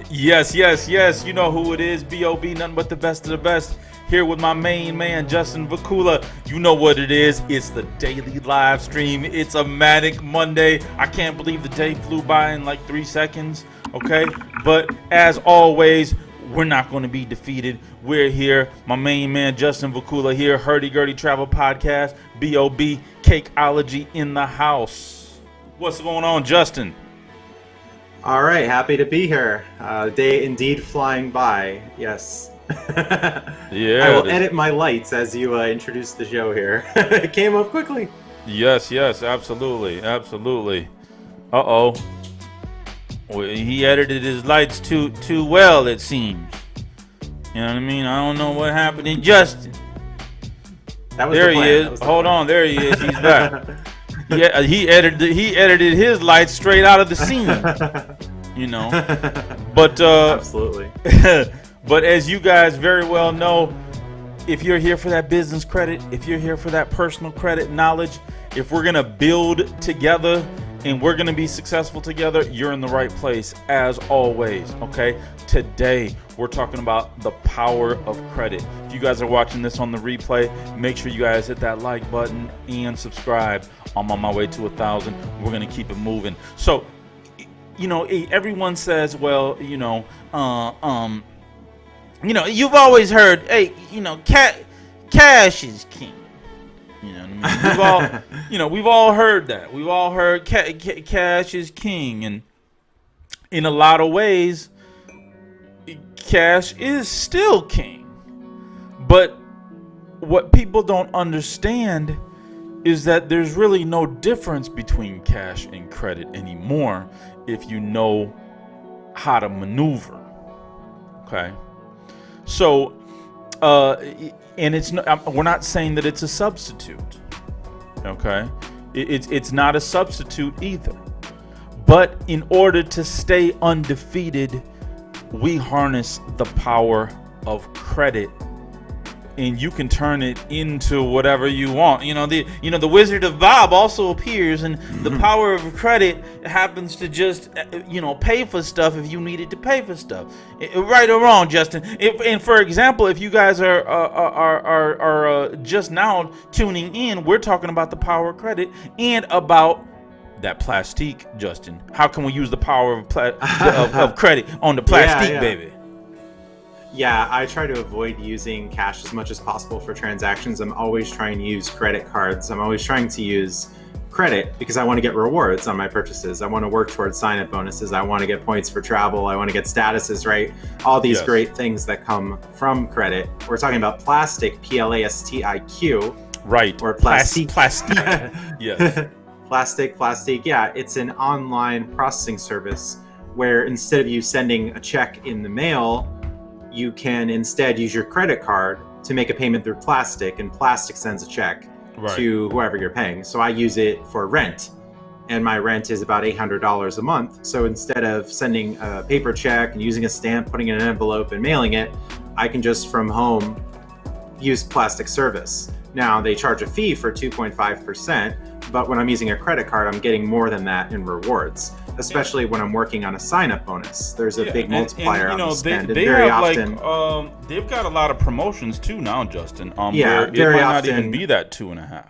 Yes, yes, yes. You know who it is. BoB, nothing but the best of the best. Here with my main man, Justin Vacula. You know what it is. It's the daily live stream. It's a manic Monday. I can't believe the day flew by in like 3 seconds. Okay? But as always, we're not going to be defeated. We're here. My main man, Justin Vacula here. Hurdy Gurdy Travel Podcast. BoB, Cakeology in the house. What's going on, Justin? All right, happy to be here. Day indeed flying by. Yes. Yeah. I will edit my lights as you introduce the show here. It came up quickly. Yes, absolutely. Uh-oh. Well, he edited his lights too well, it seems. You know what I mean? I don't know what happened to Justin. That was there the plan. He is. Hold on, there he is. He's back. Yeah, he edited his lights straight out of the scene. You know. But absolutely. But as you guys very well know, if you're here for that business credit, if you're here for that personal credit knowledge, if we're gonna build together and we're gonna be successful together, you're in the right place as always. Okay, today we're talking about the power of credit. If you guys are watching this on the replay, make sure you guys hit that like button and subscribe. I'm on my way to 1,000. We're gonna keep it moving. So, you know, everyone says, well, you've always heard, hey, cash is king. You know what I mean? We've all heard that. We've all heard cash is king, and in a lot of ways, cash is still king. But what people don't understand is that there's really no difference between cash and credit anymore if you know how to maneuver. Okay, so and it's we're not saying that it's a substitute. Okay, it's not a substitute either. But in order to stay undefeated, we harness the power of credit, and you can turn it into whatever you want. The Wizard of Bob also appears, and the power of credit happens to just pay for stuff if you needed to pay for stuff. Right or wrong, Justin? And for example, if you guys are just now tuning in, we're talking about the power of credit and about that plastique, Justin. How can we use the power of credit on the plastique, baby? Yeah, I try to avoid using cash as much as possible for transactions. I'm always trying to use credit cards. I'm always trying to use credit because I want to get rewards on my purchases. I want to work towards sign-up bonuses. I want to get points for travel. I want to get statuses, right? All these great things that come from credit. We're talking about plastic, Plastiq. Right. Or plastique. Plastique. Yes. Plastic. Yeah, it's an online processing service where instead of you sending a check in the mail, you can instead use your credit card to make a payment through Plastiq, and Plastiq sends a check to whoever you're paying. So I use it for rent, and my rent is about $800 a month. So instead of sending a paper check and using a stamp, putting it in an envelope and mailing it, I can just from home use Plastiq service. Now they charge a fee for 2.5%, but when I'm using a credit card, I'm getting more than that in rewards. Especially when I'm working on a sign-up bonus, there's a big multiplier on the spend. They very have often, they've got a lot of promotions too now, Justin. Yeah, where very it might often, not even be that 2.5.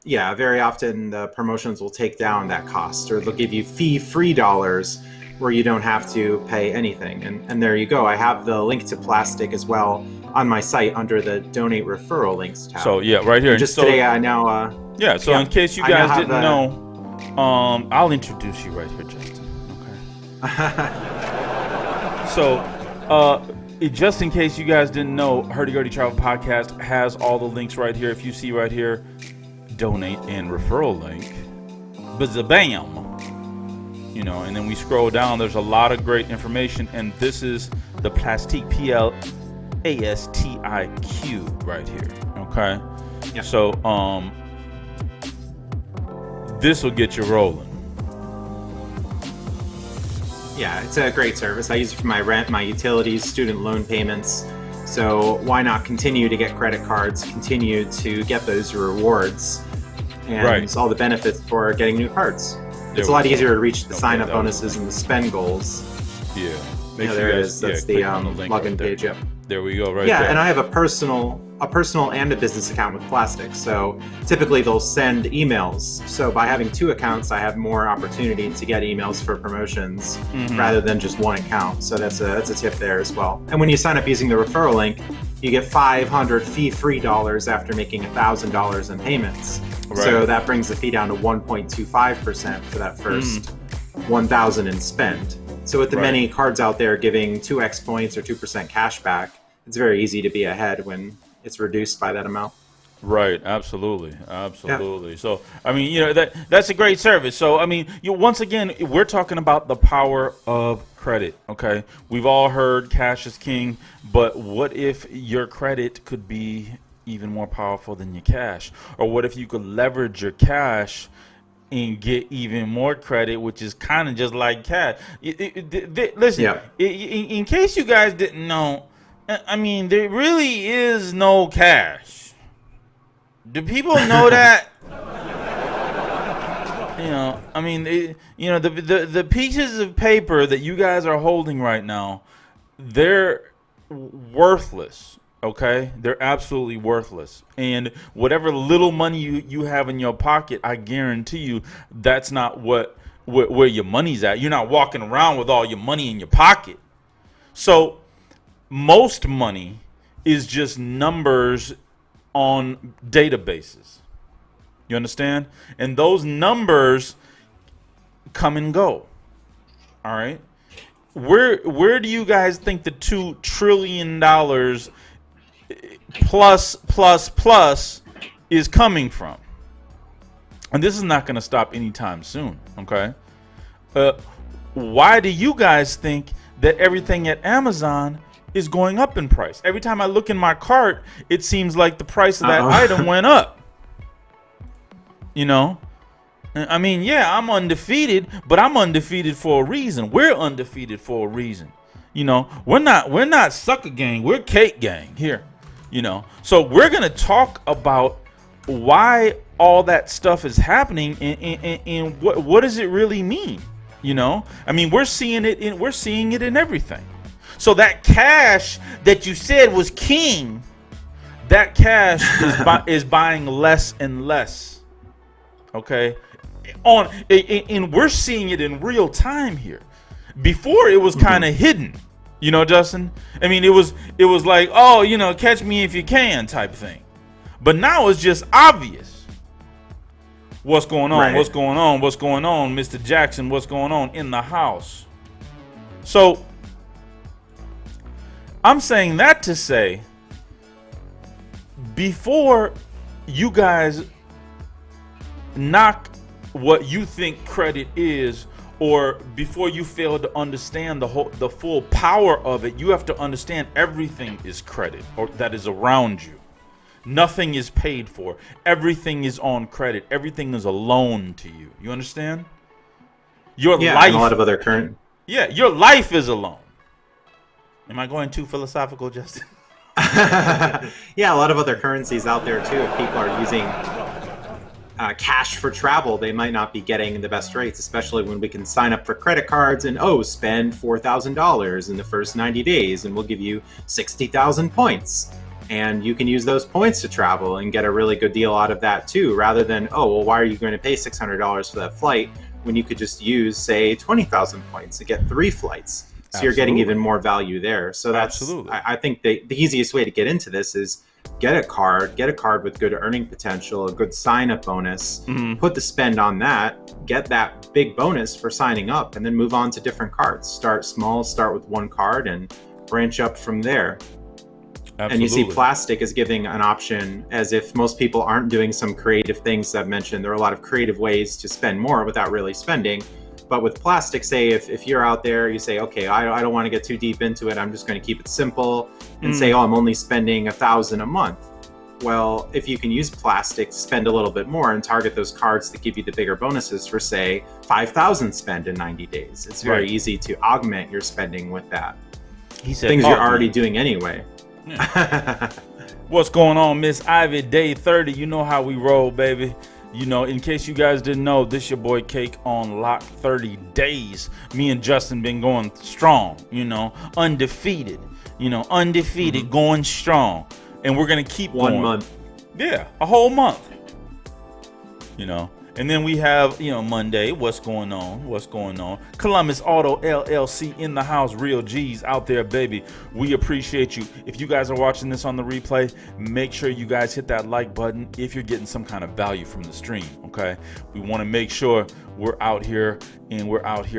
Yeah, very often the promotions will take down that cost, or they'll give you fee-free dollars where you don't have to pay anything. And there you go. I have the link to Plastiq as well on my site under the Donate Referral Links tab. So yeah, right here. And just today, I now. In case you guys didn't know. I'll introduce you right here, Justin. Okay. So, just in case you guys didn't know, Hurdy Gurdy Travel Podcast has all the links right here. If you see right here, donate and referral link, bam. And then we scroll down. There's a lot of great information, and this is the Plastiq, Plastiq right here. Okay. Yeah. So, this will get you rolling. Yeah, it's a great service. I use it for my rent, my utilities, student loan payments. So why not continue to get credit cards, continue to get those rewards and all the benefits for getting new cards. It's a lot easier to reach the sign-up bonuses and the spend goals Yeah. Yeah, there it is. That's the login page. Yep. There we go. Right. Yeah, there. and I have a personal and a business account with Plastic. So typically they'll send emails. So by having 2 accounts, I have more opportunity to get emails for promotions rather than just 1 account. So that's a tip there as well. And when you sign up using the referral link, you get $500 fee-free dollars after making $1,000 in payments. Right. So that brings the fee down to 1.25% for that first 1,000 in spend. So with the many cards out there giving 2x points or 2% cash back, it's very easy to be ahead when it's reduced by that amount. Right, absolutely. Yeah. So, I mean, that's a great service. So, I mean, once again, we're talking about the power of credit, okay? We've all heard cash is king, but what if your credit could be even more powerful than your cash? Or what if you could leverage your cash and get even more credit, which is kind of just like cash? Listen, in case you guys didn't know, I mean, there really is no cash. Do people know that? I mean, the pieces of paper that you guys are holding right now, they're worthless. Okay, they're absolutely worthless. And whatever little money you have in your pocket, I guarantee you, that's not where your money's at. You're not walking around with all your money in your pocket. So most money is just numbers on databases. You understand? And those numbers come and go. All right. Where do you guys think the $2 trillion plus is coming from? And this is not going to stop anytime soon. Okay. Why do you guys think that everything at Amazon is going up in price? Every time I look in my cart, it seems like the price of that item went up. I mean, yeah, I'm undefeated, but I'm undefeated for a reason. We're undefeated for a reason. We're not sucker gang. We're cake gang here. So we're gonna talk about why all that stuff is happening and what does it really mean. I mean, we're seeing it in everything. So that cash that you said was king, that cash is buying less and less. Okay, and we're seeing it in real time here. Before it was kind of hidden, Justin. I mean, it was like, catch me if you can type thing. But now it's just obvious. What's going on? Right. What's going on? What's going on, Mr. Jackson? What's going on in the house? So I'm saying that to say, before you guys knock what you think credit is, or before you fail to understand the full power of it, you have to understand everything is credit, or that is around you. Nothing is paid for. Everything is on credit. Everything is a loan to you. You understand? Your life, and a lot of other current. Yeah, your life is a loan. Am I going too philosophical, Justin? Yeah, a lot of other currencies out there too. If people are using cash for travel, they might not be getting the best rates, especially when we can sign up for credit cards and spend $4,000 in the first 90 days and we'll give you 60,000 points. And you can use those points to travel and get a really good deal out of that too, rather than, why are you going to pay $600 for that flight when you could just use, say, 20,000 points to get 3 flights? So you're getting even more value there. So that's, I think the easiest way to get into this is get a card with good earning potential, a good sign-up bonus, put the spend on that, get that big bonus for signing up, and then move on to different cards. Start small, start with one card, and branch up from there. Absolutely. And you see Plastic is giving an option, as if most people aren't doing some creative things I've mentioned. There are a lot of creative ways to spend more without really spending. But with Plastic, say if you're out there, you say, okay, I don't want to get too deep into it. I'm just going to keep it simple and say, I'm only spending $1,000 a month. Well, if you can use Plastic to spend a little bit more and target those cards to give you the bigger bonuses for, say, 5,000 spend in 90 days, it's very easy to augment your spending with that. He said, things you're already doing anyway. Yeah. What's going on, Miss Ivy? Day 30. You know how we roll, baby. You know, in case you guys didn't know, this your boy Cake on lock 30 days. Me and Justin been going strong, you know, undefeated, going strong. And we're going to keep going. 1 month. Yeah, a whole month. You know, and then we have, Monday. What's going on? Columbus Auto LLC in the house. Real G's out there, baby. We appreciate you. If you guys are watching this on the replay, make sure you guys hit that like button if you're getting some kind of value from the stream, okay? We want to make sure we're out here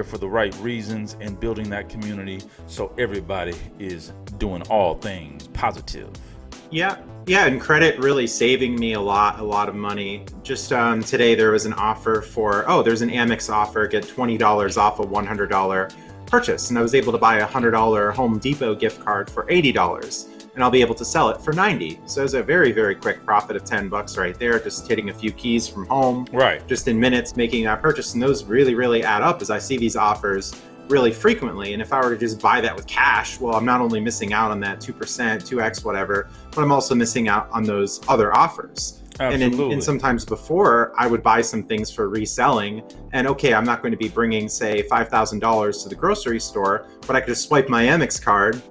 for the right reasons and building that community so everybody is doing all things positive. Yeah, and credit really saving me a lot of money. Just today there was an offer there's an Amex offer, get $20 off a $100 purchase. And I was able to buy a $100 Home Depot gift card for $80. And I'll be able to sell it for $90. So it was a very, very quick profit of $10 right there, just hitting a few keys from home. Right. Just in minutes making that purchase. And those really, really add up as I see these offers really frequently. And if I were to just buy that with cash, well, I'm not only missing out on that 2%, 2x, whatever, but I'm also missing out on those other offers. Absolutely. And sometimes before, I would buy some things for reselling. And okay, I'm not going to be bringing, say, $5,000 to the grocery store, but I could just swipe my Amex card,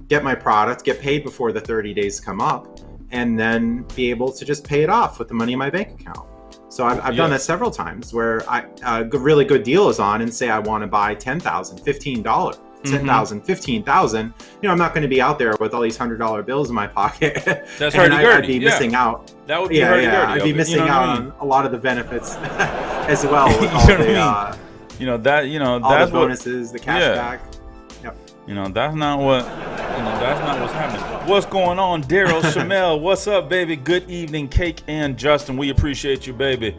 get my product, get paid before the 30 days come up, and then be able to just pay it off with the money in my bank account. So I've done that several times where a really good deal is on and say I want to buy $10,000, $15, $10,000, $15,000. I'm not going to be out there with all these $100 bills in my pocket. That's and Hurdy Gurdy. I'd be missing out. That would be Hurdy Gurdy. I'd be missing out on a lot of the benefits as well. With all that's the bonuses, the cash back. Yep. That's not what's happening. What's going on, Daryl Shamel? What's up, baby? Good evening, Cake and Justin. We appreciate you, baby.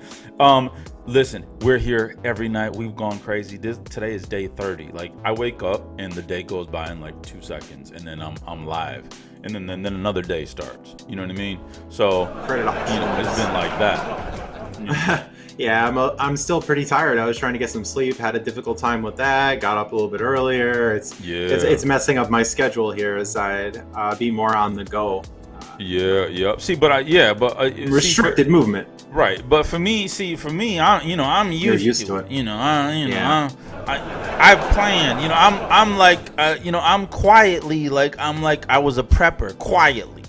Listen, we're here every night. We've gone crazy. Today is day 30. Like, I wake up and the day goes by in like 2 seconds, and then I'm live, and then another day starts. You know what I mean? So it's been like that. Yeah, I'm still pretty tired. I was trying to get some sleep, had a difficult time with that, got up a little bit earlier. It's messing up my schedule here as I'd be more on the go. See, restricted movement. Right, but for me, I'm used to it. I've planned. I'm quietly I was a prepper quietly.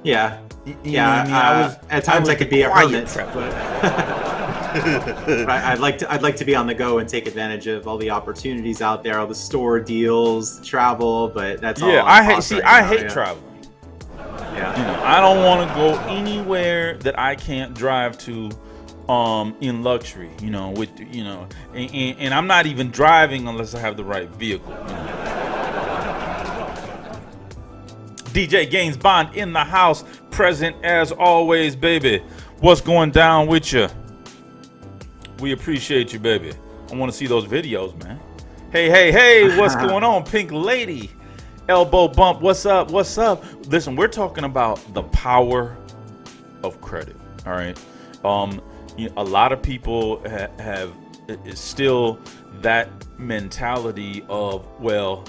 Yeah. At times I could be a hermit, but I'd like to be on the go and take advantage of all the opportunities out there, all the store deals, travel. But that's all. I hate traveling. Yeah. I don't want to go anywhere that I can't drive to, in luxury. And I'm not even driving unless I have the right vehicle. DJ Gaines Bond in the house, present as always, baby. What's going down with you? We appreciate you, baby. I want to see those videos, man. Hey, what's going on, Pink Lady? Elbow bump, what's up? Listen, we're talking about the power of credit, all right? A lot of people have still that mentality of, well,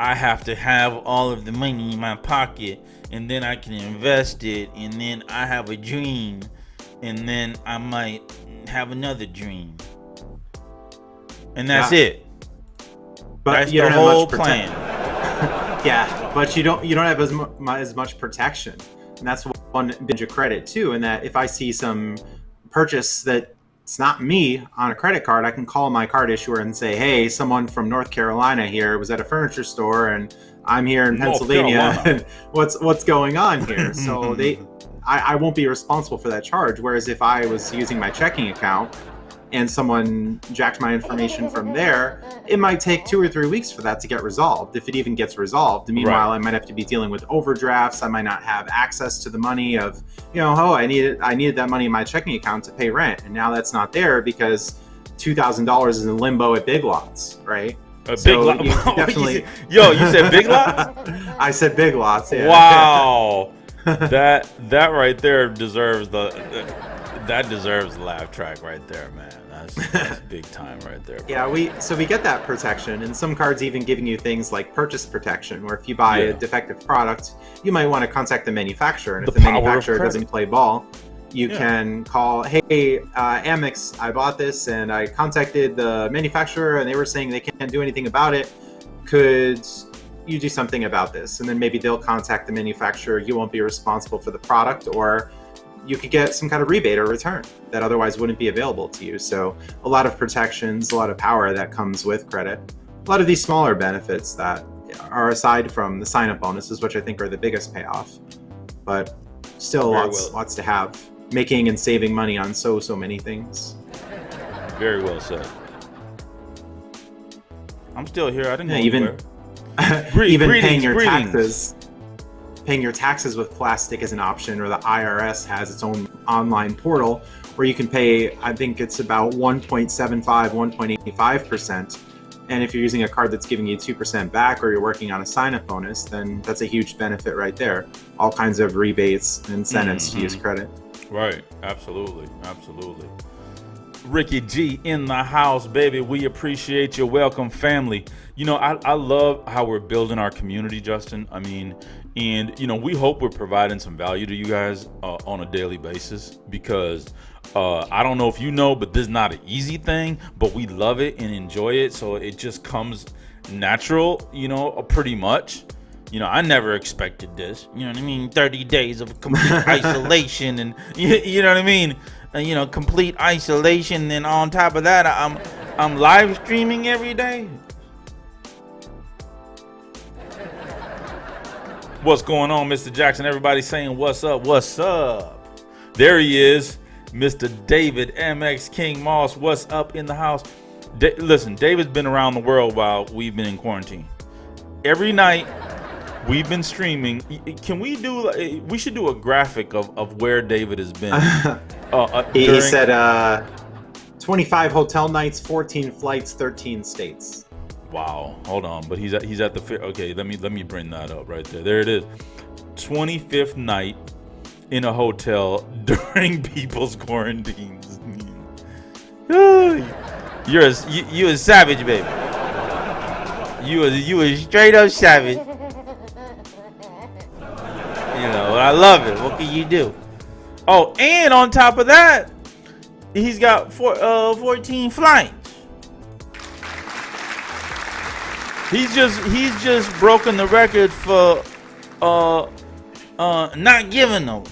I have to have all of the money in my pocket, and then I can invest it, and then I have a dream, and then I might have another dream, and that's it. But that's you the don't whole have much plan. Yeah, but you don't have as much protection, and that's one binge of credit too. And that if I see some purchase that it's not me on a credit card, I can call my card issuer and say, hey, someone from North Carolina here was at a furniture store, and I'm here in Pennsylvania, and what's going on here? So I won't be responsible for that charge. Whereas if I was using my checking account and someone jacked my information from there, it might take 2 or 3 weeks for that to get resolved, if it even gets resolved. Meanwhile, I might have to be dealing with overdrafts. I might not have access to the money of, I needed that money in my checking account to pay rent, and now that's not there because $2,000 is in limbo at Big Lots, right? Big Lots. You said Big Lots? I said Big Lots. Yeah. Wow. that right there deserves the laugh track right there, man. That's big time right there, bro. Yeah, we get that protection, and some cards even giving you things like purchase protection, where if you buy a defective product, you might want to contact the manufacturer, and if the manufacturer doesn't play ball, You can call, hey, Amex, I bought this and I contacted the manufacturer and they were saying they can't do anything about it. Could you do something about this? And then maybe they'll contact the manufacturer. You won't be responsible for the product, or you could get some kind of rebate or return that otherwise wouldn't be available to you. So a lot of protections, a lot of power that comes with credit. A lot of these smaller benefits that are aside from the sign-up bonuses, which I think are the biggest payoff, but still lots to have. Making and saving money on so many things. Very well said. I'm still here. I didn't know even paying your taxes. Paying your taxes with plastic is an option, or the IRS has its own online portal where you can pay, I think it's about 1.75, 1.85%. And if you're using a card that's giving you 2% back, or you're working on a sign-up bonus, then that's a huge benefit right there. All kinds of rebates and incentives to use credit. Right. Absolutely. Ricky G in the house, baby. We appreciate your welcome, family. You know, I love how we're building our community, Justin. I mean, and, you know, we hope we're providing some value to you guys on a daily basis, because I don't know if you know, but this is not an easy thing, but we love it and enjoy it. So it just comes natural, you know, pretty much. You know, I never expected this. You know what I mean? 30 days of complete isolation, and you know what I mean? You know, complete isolation, and on top of that, I'm live streaming every day. What's going on, Mr. Jackson? Everybody saying what's up? What's up? There he is, Mr. David MX King Moss. What's up in the house? Listen, David's been around the world while we've been in quarantine. Every night we've been streaming. Can we do? We should do a graphic of where David has been. He said 25 hotel nights, 14 flights, 13 states. Wow. Hold on, but he's at the fair. Okay, let me bring that up right there. There it is. 25th night in a hotel during people's quarantines. You're a savage, baby. You a straight up savage. You know, I love it. What can you do? Oh, and on top of that, he's got 14 flights. He's just broken the record for not giving them.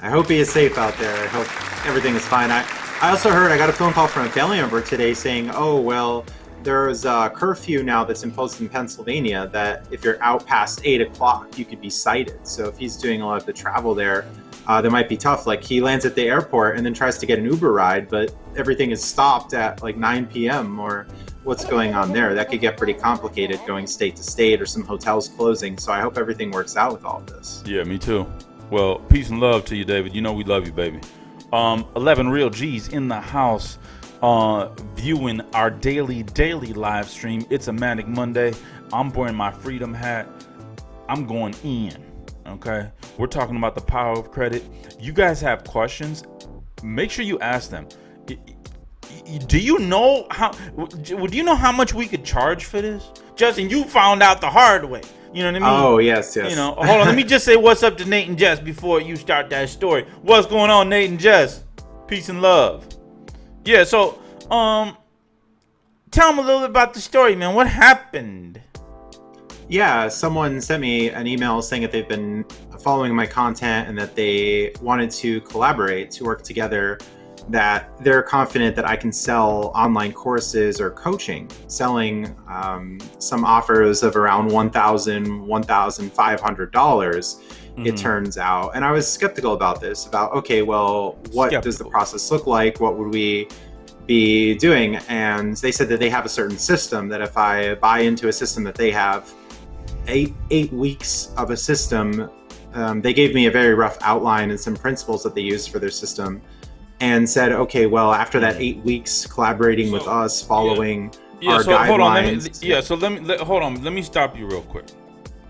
I hope he is safe out there. I hope everything is fine. I also heard, I got a phone call from a family member today saying, oh, well, there's a curfew now that's imposed in Pennsylvania that if you're out past 8 o'clock, you could be cited. So if he's doing a lot of the travel there, that might be tough. Like, he lands at the airport and then tries to get an Uber ride, but everything is stopped at like 9 p.m. or what's going on there. That could get pretty complicated going state to state, or some hotels closing. So I hope everything works out with all of this. Yeah, me too. Well, peace and love to you, David. You know we love you, baby. 11 Real G's in the house, viewing our daily live stream. It's a Manic Monday. I'm wearing my freedom hat. I'm going in. Okay, we're talking about the power of credit. You guys have questions, make sure you ask them. Do you know how much we could charge for this? Justin, you found out the hard way. You know what I mean? Oh, yes. You know, hold on. Let me just say what's up to Nate and Jess before you start that story. What's going on, Nate and Jess? Peace and love. Yeah, so, tell them a little bit about the story, man. What happened? Yeah, someone sent me an email saying that they've been following my content and that they wanted to collaborate, to work together, that they're confident that I can sell online courses or coaching, selling some offers of around $1,000, $1,500, it turns out. And I was skeptical about this, about, okay, well, what does the process look like? What would we be doing? And they said that they have a certain system, that if I buy into a system that they have, eight weeks of a system, they gave me a very rough outline and some principles that they use for their system, and said, okay, well, after that 8 weeks collaborating with us, following our guidelines. Hold on, let me stop you real quick.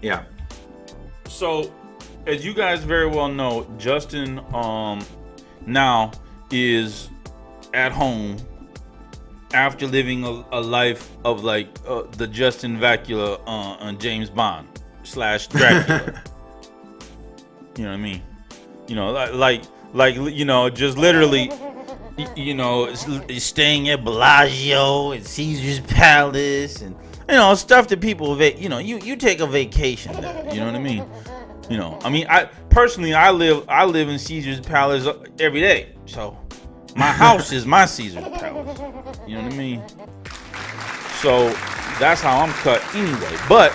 Yeah. So, as you guys very well know, Justin now is at home after living a life of like the Justin Vacula on James Bond Dracula. You know what I mean? You know, like you know, just literally, you know, staying at Bellagio and Caesar's Palace, and you know, stuff that people, you know, you take a vacation there. You know what I mean? You know, I mean, I personally, I live in Caesar's Palace every day, so my house is my Caesar's Palace. You know what I mean? So that's how I'm cut anyway. But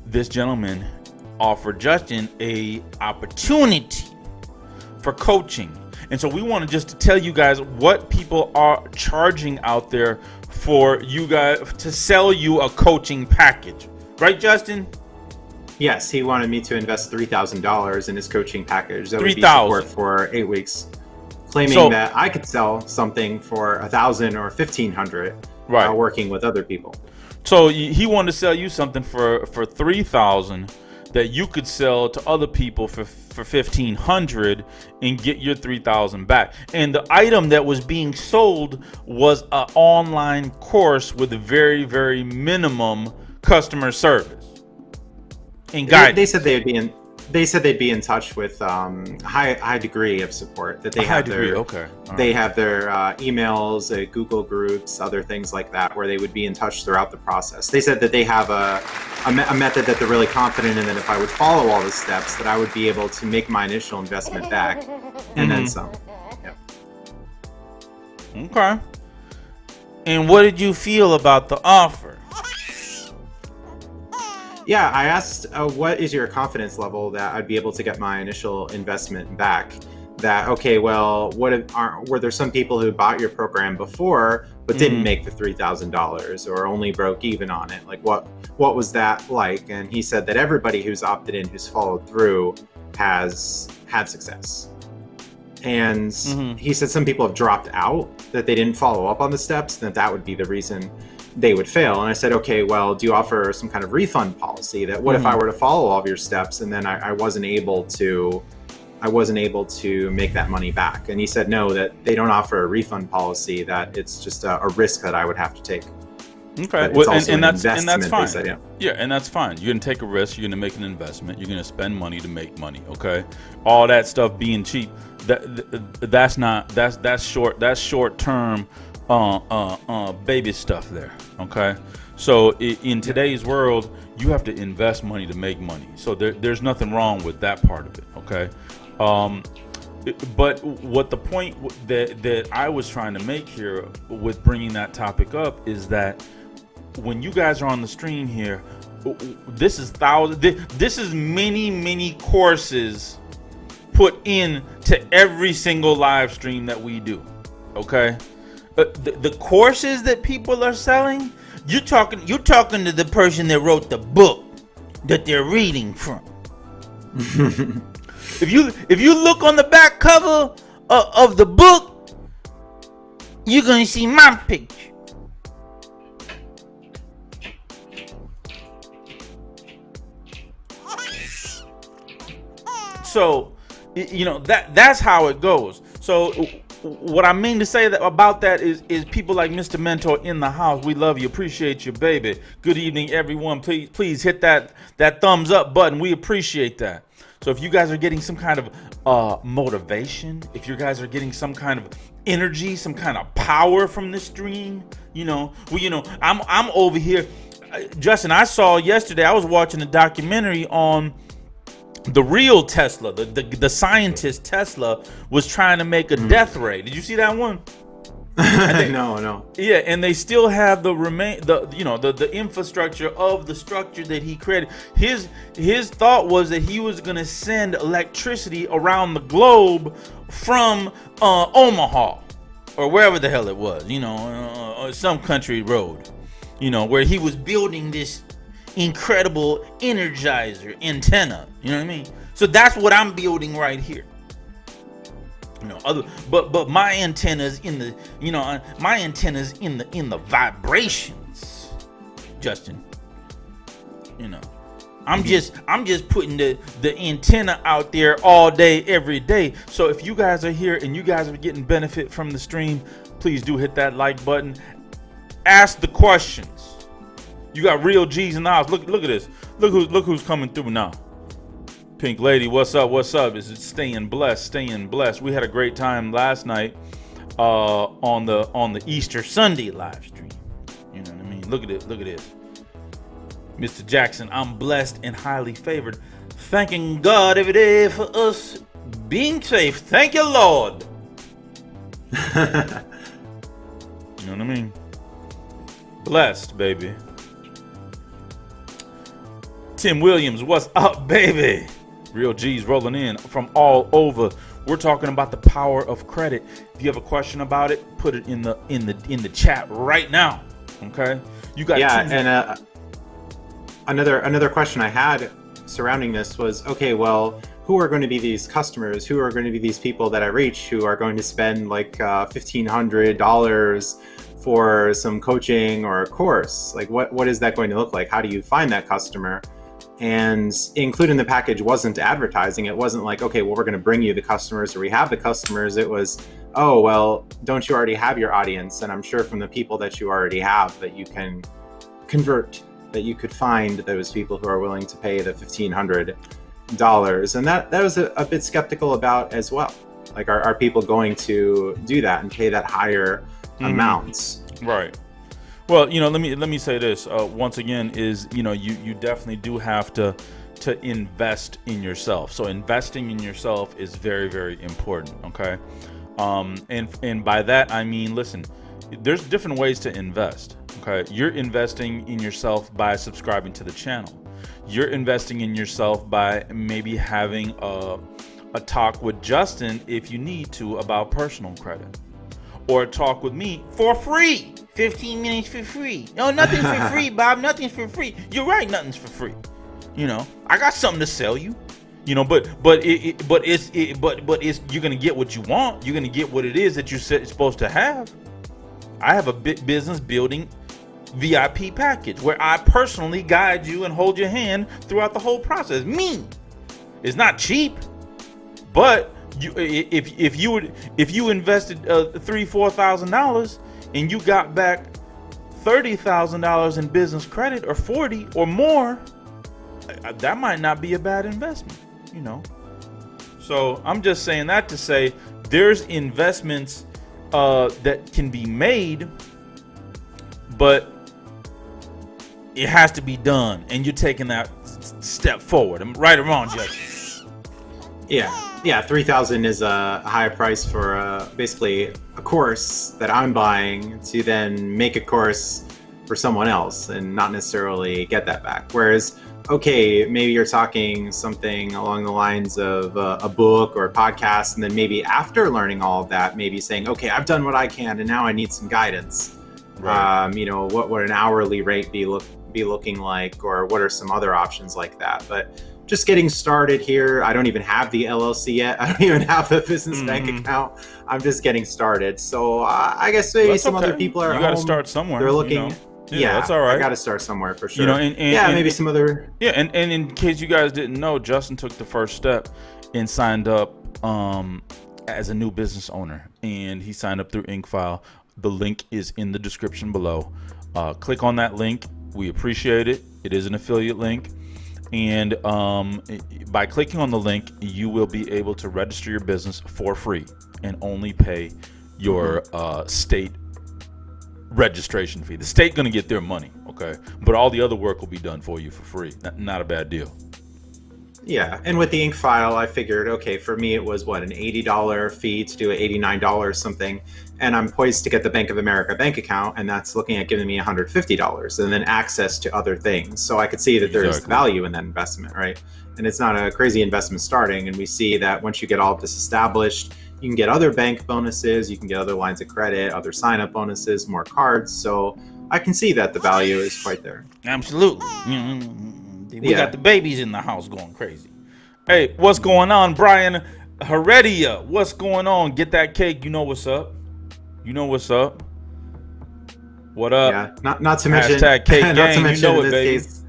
this gentleman offered Justin a opportunity for coaching. And so we wanted just to tell you guys what people are charging out there for you guys to sell you a coaching package. Right, Justin? Yes, he wanted me to invest $3,000 in his coaching package. That would be $3,000 support for 8 weeks. Claiming that I could sell something for $1,000 or $1,500 while working with other people. So he wanted to sell you something for $3,000 that you could sell to other people for $1,500 and get your $3,000 back. And the item that was being sold was an online course with very, very minimum customer service and guidance. They said they'd be in touch with high degree of support. That they have they have their emails, Google groups, other things like that, where they would be in touch throughout the process. They said that they have a method that they're really confident in, that if I would follow all the steps, that I would be able to make my initial investment back and then some. Yeah. Okay. And what did you feel about the offer? Yeah, I asked, what is your confidence level that I'd be able to get my initial investment back? That, okay, well, were there some people who bought your program before but didn't make the $3,000 or only broke even on it? Like, what was that like? And he said that everybody who's opted in, who's followed through, has had success. And he said some people have dropped out, that they didn't follow up on the steps, that would be the reason they would fail. And I said, okay, well, do you offer some kind of refund policy? That what if I were to follow all of your steps and then I wasn't able to make that money back? And he said, no, that they don't offer a refund policy, that it's just a risk that I would have to take. Okay, well, and that's fine. Said, yeah, and that's fine. You're gonna take a risk. You're gonna make an investment. You're gonna spend money to make money. Okay, all that stuff being cheap, that's short term baby stuff there. Okay, so in today's world, you have to invest money to make money. So there's nothing wrong with that part of it. Okay, but what the point that I was trying to make here with bringing that topic up is that when you guys are on the stream here, this is many courses put in to every single live stream that we do. Okay, the courses that people are selling, you're talking to the person that wrote the book that they're reading from. If you look on the back cover of the book, you're gonna see my picture. So, you know, that's how it goes. So what I mean to say about that is people like Mr. Mentor in the house. We love you, appreciate you, baby. Good evening, everyone. Please hit that thumbs up button. We appreciate that. So if you guys are getting some kind of motivation, if you guys are getting some kind of energy, some kind of power from the stream, I'm over here. Justin, I saw yesterday, I was watching a documentary on the real Tesla, the scientist Tesla was trying to make a death ray. Did you see that one? No. Yeah, and they still have the infrastructure of the structure that he created. His thought was that he was going to send electricity around the globe from Omaha or wherever the hell it was, some country road, where he was building this incredible energizer antenna. You know what I mean? So that's what I'm building right here. But my antennas in the vibrations, Justin. I'm just putting the antenna out there all day, every day. So if you guys are here and you guys are getting benefit from the stream, please do hit that like button. Ask the questions. You got real G's in the house. Look at this. Look who's coming through now. Pink Lady, what's up? What's up? Is it staying blessed? Staying blessed. We had a great time last night on the Easter Sunday live stream. You know what I mean? Look at it. Look at this. Mr. Jackson, I'm blessed and highly favored. Thanking God every day for us being safe. Thank you, Lord. You know what I mean? Blessed, baby. Tim Williams, what's up, baby? Real G's rolling in from all over. We're talking about the power of credit. If you have a question about it, put it in the chat right now. Okay? You got and another question I had surrounding this was, okay, well, who are going to be these customers? Who are going to be these people that I reach who are going to spend like $1,500 for some coaching or a course? Like, what is that going to look like? How do you find that customer? And included in the package wasn't advertising. It wasn't like, okay, well, we're going to bring you the customers or we have the customers. It was, oh, well, don't you already have your audience? And I'm sure from the people that you already have that you can convert, that you could find those people who are willing to pay the $1,500. And that was a bit skeptical about as well. Like, are people going to do that and pay that higher amounts? Right. Well, let me say this once again is, you definitely do have to invest in yourself. So investing in yourself is very, very important. Okay. And by that, I mean, listen, there's different ways to invest. Okay. You're investing in yourself by subscribing to the channel. You're investing in yourself by maybe having a talk with Justin if you need to about personal credit, or talk with me for free. 15 minutes for free. No, nothing's for free, Bob. Nothing's for free. You're right. Nothing's for free. I got something to sell you. But it's you're gonna get what you want. You're gonna get what it is that you're supposed to have. I have a business building VIP package where I personally guide you and hold your hand throughout the whole process. Me, it's not cheap, but if you invested $3,000-$4,000 and you got back $30,000 in business credit, or 40 or more, that might not be a bad investment. So I'm just saying that to say there's investments that can be made, but it has to be done, and you're taking that step forward. I'm right or wrong, Judge? Yeah, $3,000 is a high price for basically a course that I'm buying to then make a course for someone else and not necessarily get that back. Whereas, okay, maybe you're talking something along the lines of a book or a podcast, and then maybe after learning all of that, maybe saying, okay, I've done what I can, and now I need some guidance. Right. What would an hourly rate be looking like, or what are some other options like that? But just getting started here. I don't even have the LLC yet. I don't even have the business bank account. I'm just getting started. So I guess maybe some other people are. You got to start somewhere. They're looking. Yeah, that's all right. I got to start somewhere for sure. Maybe some other. Yeah, and in case you guys didn't know, Justin took the first step and signed up as a new business owner, and he signed up through Incfile. The link is in the description below. Click on that link. We appreciate it. It is an affiliate link. And by clicking on the link, you will be able to register your business for free and only pay your state registration fee. The state going to get their money, okay? But all the other work will be done for you for free. Not a bad deal. Yeah, and with the Incfile, I figured, okay, for me it was an $80 fee to do an $89 something, and I'm poised to get the Bank of America bank account, and that's looking at giving me $150, and then access to other things. So I could see that there is value in that investment, right? And it's not a crazy investment starting, and we see that once you get all of this established, you can get other bank bonuses, you can get other lines of credit, other sign-up bonuses, more cards. So I can see that the value is quite there. Absolutely. We got the babies in the house going crazy. Hey, what's going on, Brian Heredia? What's going on? Get that cake. You know what's up. What up? Yeah, not to mention hashtag cake gang. Not to mention, you know in it, this baby. case,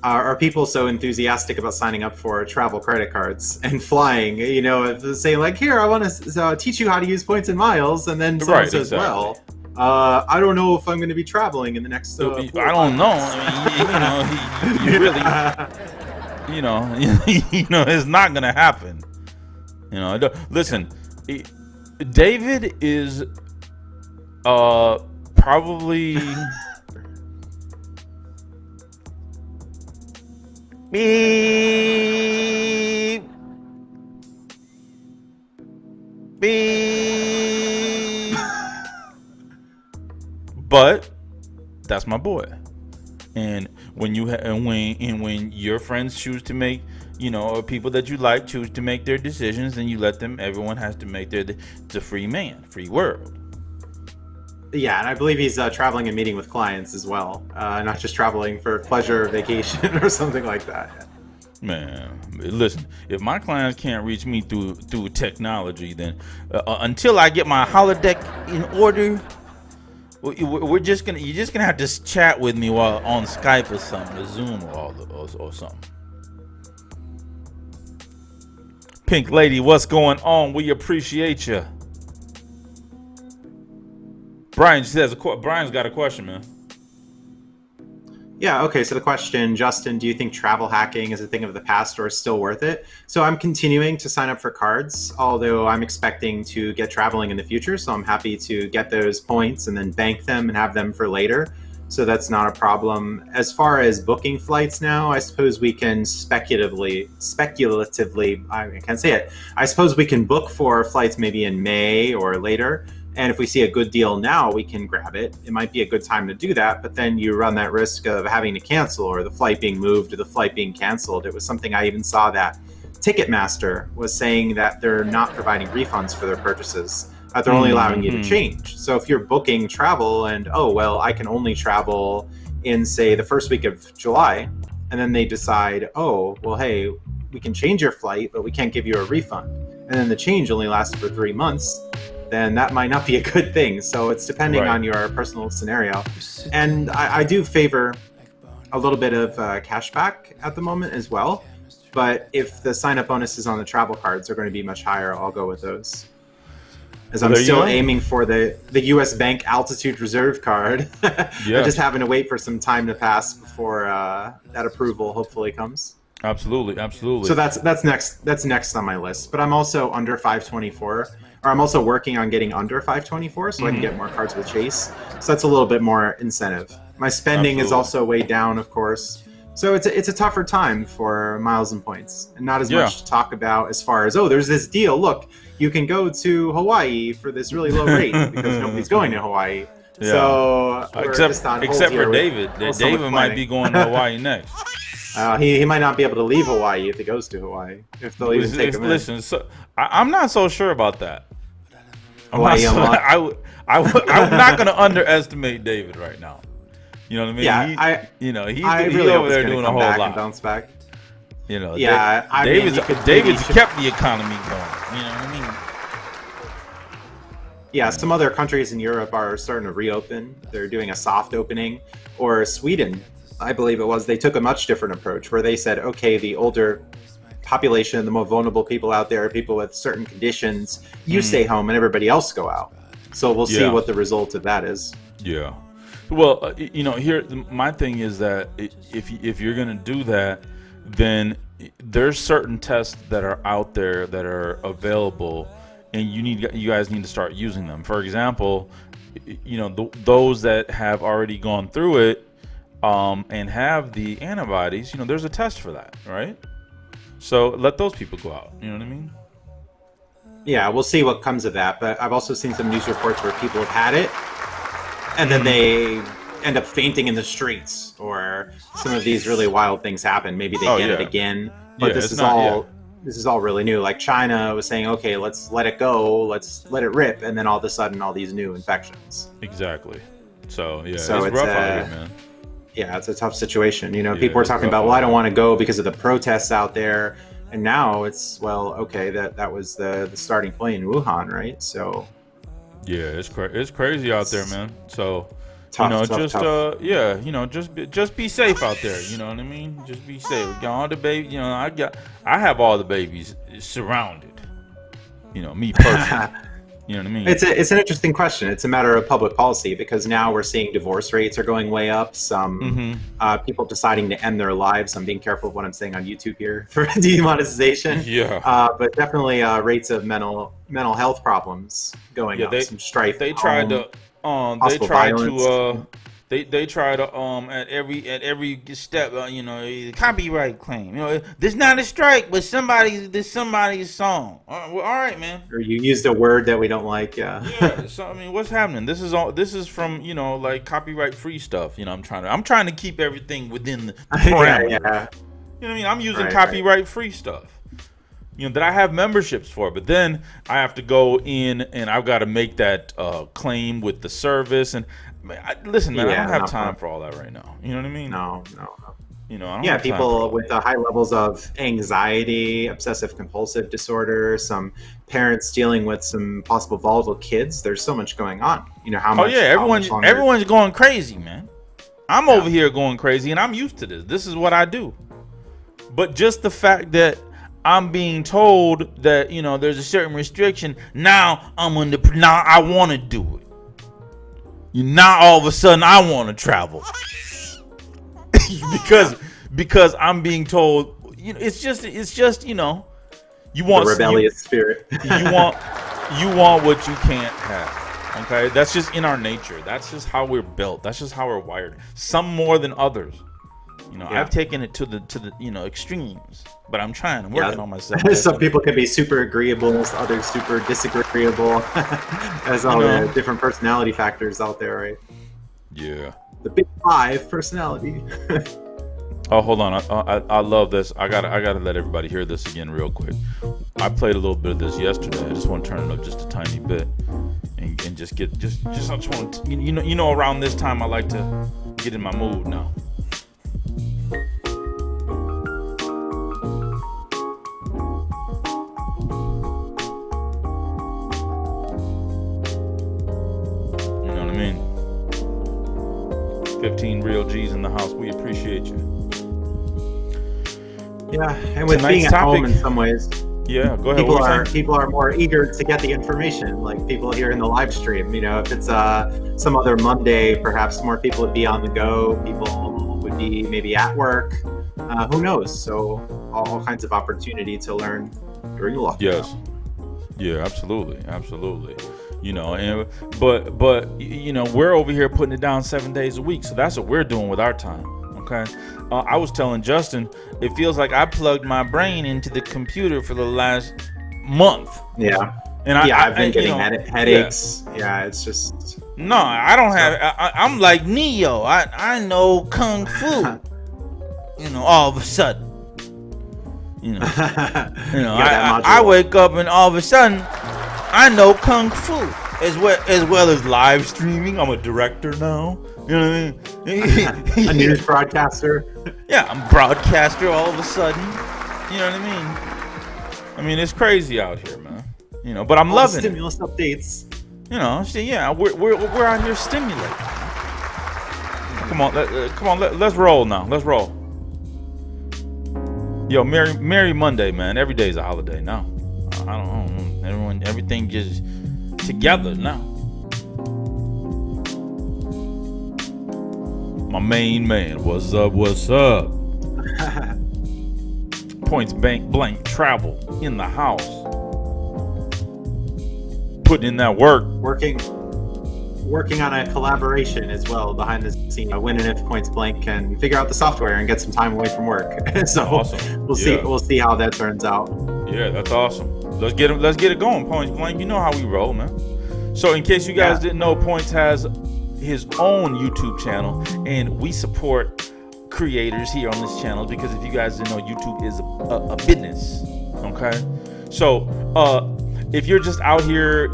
are people so enthusiastic about signing up for travel credit cards and flying? Saying like, here, I want to teach you how to use points and miles, and then someone says, well, I don't know if I'm going to be traveling in the next. I don't know. I mean, he really, it's not gonna happen. Listen, David is probably beep beep, but that's my boy. And when when your friends choose to make, or people that you like choose to make their decisions, then you let them. Everyone has to make it's a free man, free world. Yeah, and I believe he's traveling and meeting with clients as well, not just traveling for pleasure or vacation or something like that. Man, listen, if my clients can't reach me through technology, then until I get my holodeck in order, you're just gonna have to chat with me while on Skype or something, or Zoom or something. Pink Lady, what's going on? We appreciate you. Brian says Brian's got a question, man. Yeah, okay, so the question, Justin, do you think travel hacking is a thing of the past or is still worth it? So I'm continuing to sign up for cards, although I'm expecting to get traveling in the future, so I'm happy to get those points and then bank them and have them for later. So that's not a problem. As far as booking flights now, I suppose we can speculatively, I can't say it. I suppose we can book for flights maybe in May or later. And if we see a good deal now, we can grab it. It might be a good time to do that, but then you run that risk of having to cancel or the flight being moved or the flight being canceled. It was something I even saw that Ticketmaster was saying that they're not providing refunds for their purchases. They're only allowing you to change. So if you're booking travel and, I can only travel in, say, the first week of July, and then they decide, hey, we can change your flight, but we can't give you a refund. And then the change only lasts for 3 months. Then that might not be a good thing. So it's depending on your personal scenario. And I do favor a little bit of cash back at the moment as well. But if the sign-up bonuses on the travel cards are going to be much higher, I'll go with those. As I'm still aiming for the U.S. Bank Altitude Reserve card. I'm just having to wait for some time to pass before that approval hopefully comes. Absolutely. So that's next on my list. But I'm also under 524. Or I'm also working on getting under 524 so I can get more cards with Chase. So that's a little bit more incentive. My spending is also way down, of course. So it's a tougher time for miles and points. And not as much to talk about as far as, there's this deal. Look, you can go to Hawaii for this really low rate because nobody's going to Hawaii. Yeah. So except for David. David might be going to Hawaii next. He might not be able to leave Hawaii if he goes to Hawaii. If they'll even take him in. Listen, I'm not so sure about that. I'm not going to underestimate David right now. You know what I mean? Yeah, he's really over there doing a whole lot. And bounce back. David's kept the economy going. You know what I mean? Yeah, some other countries in Europe are starting to reopen. They're doing a soft opening. Or Sweden, I believe it was, they took a much different approach where they said, okay, the older population, the more vulnerable people out there, people with certain conditions, you stay home and everybody else go out. So we'll see what the result of that is. Yeah. Well, here my thing is that if you're going to do that, then there's certain tests that are out there that are available, and you guys need to start using them. For example, those that have already gone through it and have the antibodies, there's a test for that, right? So let those people go out. You know what I mean? Yeah, we'll see what comes of that. But I've also seen some news reports where people have had it, and then they end up fainting in the streets, or some of these really wild things happen. Maybe they get it again. But this is all really new. Like China was saying, okay, let's let it go, let's let it rip, and then all of a sudden, all these new infections. Exactly. So it's rough out here, man. Yeah, it's a tough situation. People are talking about, I don't want to go because of the protests out there. And now it's, that was the starting point in Wuhan, right? So yeah, it's crazy out there, man. So tough. just be safe out there. You know what I mean? Just be safe. We got all the babies. I have all the babies surrounded. Me personally. You know what I mean? It's an interesting question. It's a matter of public policy, because now we're seeing divorce rates are going way up. Some people deciding to end their lives. I'm being careful of what I'm saying on YouTube here for demonetization. Yeah. But definitely rates of mental health problems going up. Some strife. They tried to They try to at every step, copyright claim. This not a strike, but somebody's song. All right, man. Or you used a word that we don't like. Yeah. So I mean, what's happening? This is from like copyright free stuff. I'm trying to keep everything within the parameters. Yeah. You know what I mean? I'm using copyright free stuff. That I have memberships for, but then I have to go in and I've got to make that claim with the service. And listen, man, I don't have time for all that right now. You know what I mean? No. I don't have people with high levels of anxiety, obsessive compulsive disorder, some parents dealing with some possible volatile kids. There's so much going on. How much? Oh yeah, everyone's going crazy, man. I'm over here going crazy, and I'm used to this. This is what I do. But just the fact that I'm being told that there's a certain restriction. Now I want to do it. Now all of a sudden I want to travel because I'm being told. It's just you want the rebellious spirit. you want what you can't have. Okay, that's just in our nature. That's just how we're built. That's just how we're wired. Some more than others. I've taken it to the extremes, but I'm working on myself. Some people can be super agreeable, others super disagreeable. There's all the different personality factors out there, right? Yeah. The big 5 personality. Oh, hold on. I love this. I gotta let everybody hear this again real quick. I played a little bit of this yesterday. I just want to turn it up just a tiny bit and just I just want to, around this time I like to get in my mood now. You know what I mean? 15 real G's in the house. We appreciate you. Yeah, and with being at home in some ways. Yeah, go ahead. People are more eager to get the information, like people here in the live stream. If it's some other Monday, perhaps more people would be on the go. People would be maybe at work. Who knows? So all kinds of opportunity to learn during the lockdown. Yes. Yeah, absolutely. But we're over here putting it down 7 days a week. So that's what we're doing with our time. Okay. I was telling Justin, it feels like I plugged my brain into the computer for the last month. Yeah. And I've been getting headaches. Yeah, it's just. No, I don't have. I'm like Neo. I know Kung Fu. All of a sudden. I wake up and all of a sudden, I know Kung Fu as well as live streaming. I'm a director now. You know what I mean? A news broadcaster. Yeah, I'm a broadcaster all of a sudden. You know what I mean? It's crazy out here, man. But I'm loving it. Stimulus updates. We're out here stimulating. Come on, let's roll now. Let's roll. Yo, Merry Monday, man. Every day's a holiday now. I don't know. Everything just together now. My main man, what's up? Points blank travel in the house. Putting in that work. Working on a collaboration as well behind the scenes. When and if Points Blank can figure out the software and get some time away from work. So awesome. We'll see how that turns out. Yeah, that's awesome. Let's get it going, Points Blank. You know how we roll, man. So in case you guys didn't know, Points has his own YouTube channel, and we support creators here on this channel because if you guys didn't know, YouTube is a business. Okay, so if you're just out here,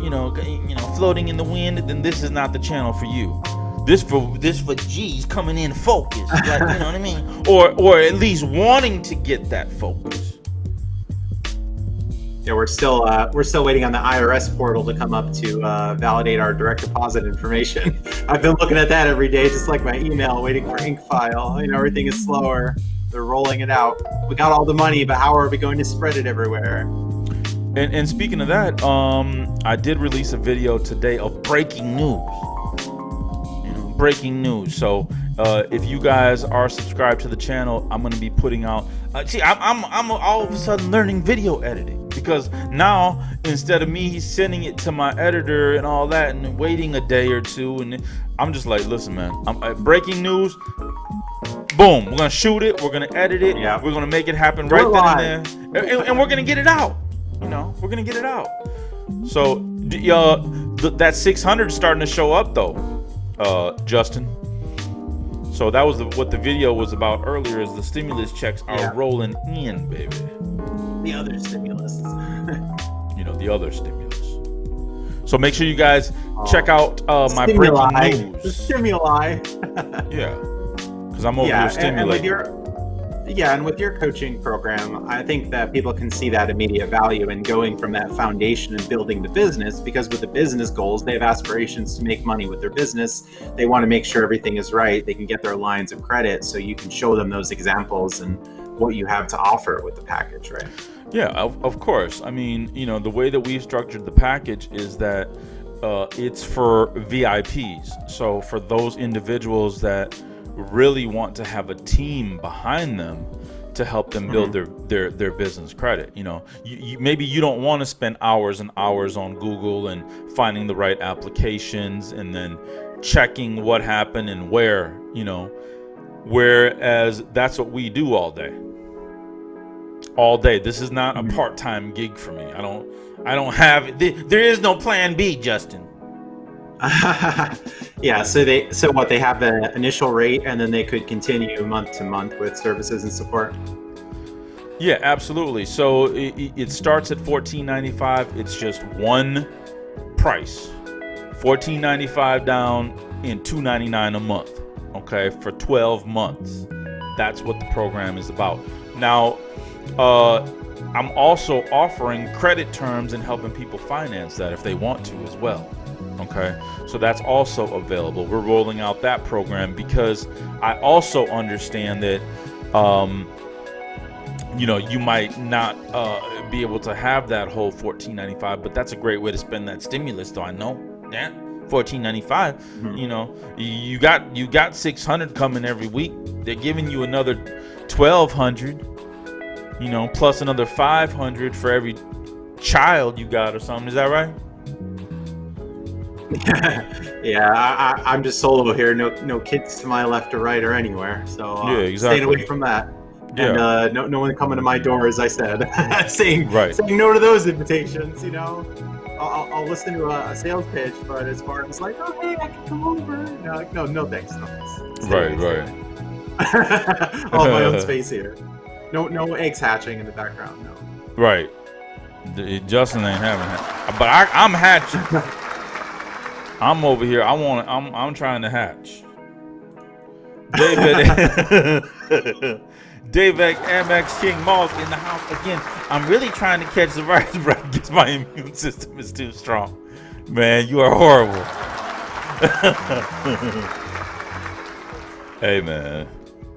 floating in the wind, then this is not the channel for you. This for G's coming in focused, like, you know what I mean, or at least wanting to get that focus. Yeah, we're still waiting on the IRS portal to come up to validate our direct deposit information. I've been looking at that every day, just like my email, waiting for Incfile. Everything is slower. They're rolling it out. We got all the money, but how are we going to spread it everywhere? And speaking of that, I did release a video today of breaking news. Breaking news. So if you guys are subscribed to the channel, I'm going to be putting out. I'm all of a sudden learning video editing, because now instead of me sending it to my editor and all that and waiting a day or two, and I'm just like, listen, man, breaking news. Boom, we're gonna shoot it, we're gonna edit it, we're gonna make it happen right then and there, and we're gonna get it out. We're gonna get it out. So that 600 is starting to show up though, Justin. So that was what the video was about earlier, is the stimulus checks are rolling in, baby. The other stimulus. The other stimulus. So make sure you guys check out my breaking news. The stimuli. Yeah. Because I'm over here stimulating. And with your coaching program, I think that people can see that immediate value in going from that foundation and building the business, because with the business goals, they have aspirations to make money with their business. They want to make sure everything is right. They can get their lines of credit, so you can show them those examples and what you have to offer with the package, right? Yeah, of course. I mean, the way that we've structured the package is that it's for VIPs. So for those individuals that really want to have a team behind them to help them build their business credit. Maybe you don't want to spend hours and hours on Google and finding the right applications and then checking what happened and where, whereas that's what we do all day. This is not a part-time gig for me. I don't have, there is no plan B, Justin. So they have the initial rate, and then they could continue month to month with services and support. Yeah, absolutely. So it starts at $14.95. It's just one price, $14.95 down and $2.99 a month. Okay, for 12 months. That's what the program is about. Now, I'm also offering credit terms and helping people finance that if they want to as well. Okay, so that's also available. We're rolling out that program because I also understand that, you might not be able to have that whole $14.95, but that's a great way to spend that stimulus, though. I know that $14.95. You got $600 coming every week. They're giving you another $1,200, plus another $500 for every child you got or something. Is that right? I'm just solo here. No kids to my left or right or anywhere. So exactly. Staying away from that. And no one coming to my door, as I said, saying no to those invitations. I'll listen to a sales pitch, but as far as like, oh hey, I can come over. No thanks. Right. All my own space here. No eggs hatching in the background. No. Right. Justin ain't having it, but I'm hatching. I'm over here. I'm trying to hatch. David MX King Moss in the house again. I'm really trying to catch the virus, but I guess my immune system is too strong. Man, you are horrible. Hey, man,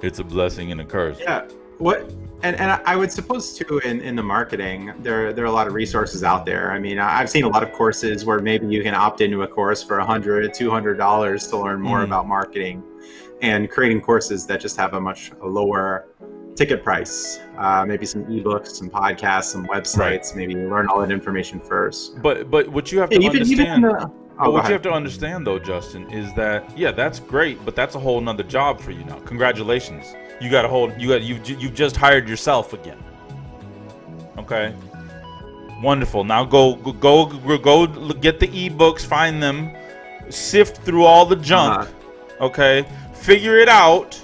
it's a blessing and a curse. Yeah. What? And I would suppose too in the marketing, there are a lot of resources out there. I mean, I've seen a lot of courses where maybe you can opt into a course for $100, $200 to learn more about marketing, and creating courses that just have a much lower ticket price. Maybe some ebooks, some podcasts, some websites. Maybe you learn all that information first. But what you have to understand. What you have to understand though, Justin, is that that's great, but that's a whole nother job for you now. Congratulations. You've just hired yourself again. Okay. Wonderful. Now go get the ebooks, find them, sift through all the junk. Okay. Figure it out.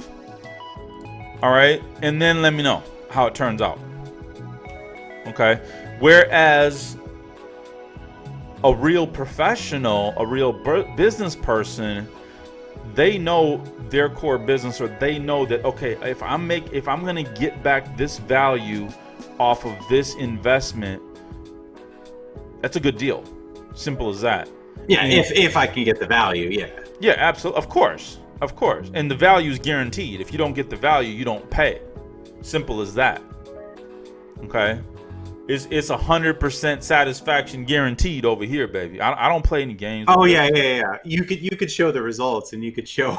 All right, and then let me know how it turns out. Okay. Whereas a real professional, a real business person, they know their core business, or they know that, okay, if I'm going to get back this value off of this investment, that's a good deal. Simple as that. Yeah, if I can get the value, yeah. Yeah, absolutely. Of course. And the value is guaranteed. If you don't get the value, you don't pay. Simple as that. Okay? It's 100% satisfaction guaranteed over here, baby. I don't play any games. Oh yeah. You could show the results, and you could show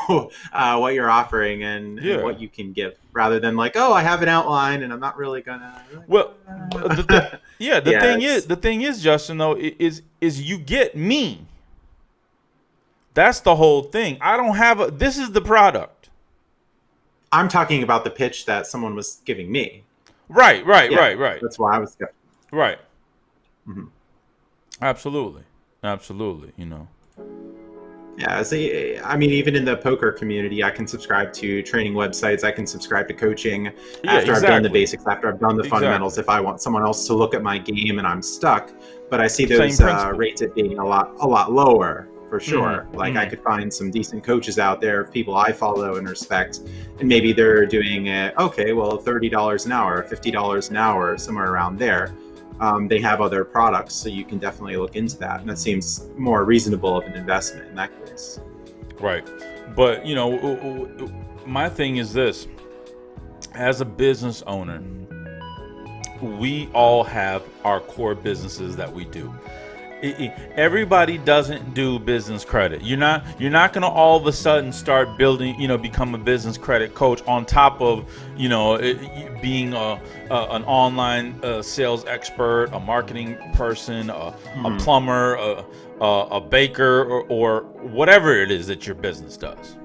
what you're offering and what you can give, rather than like, oh, I have an outline and I'm not really gonna. Well, the thing is, Justin, though, is you get me. That's the whole thing. I don't have this is the product. I'm talking about the pitch that someone was giving me. Right. That's why I was skeptical. Right. Mm-hmm. Absolutely. Yeah, see, I mean, even in the poker community, I can subscribe to training websites. I can subscribe to coaching after I've done the basics, after I've done the fundamentals. If I want someone else to look at my game and I'm stuck, but I see those rates at being a lot lower. For sure. I could find some decent coaches out there, people I follow and respect, and maybe they're doing it, okay, well, $30 an hour, $50 an hour, somewhere around there. They have other products, so you can definitely look into that. And that seems more reasonable of an investment in that case. Right. But, my thing is this. As a business owner, we all have our core businesses that we do. Everybody doesn't do business credit. You're not going to all of a sudden start building, become a business credit coach on top of, being an online sales expert, a marketing person, a plumber, a baker, or whatever it is that your business does.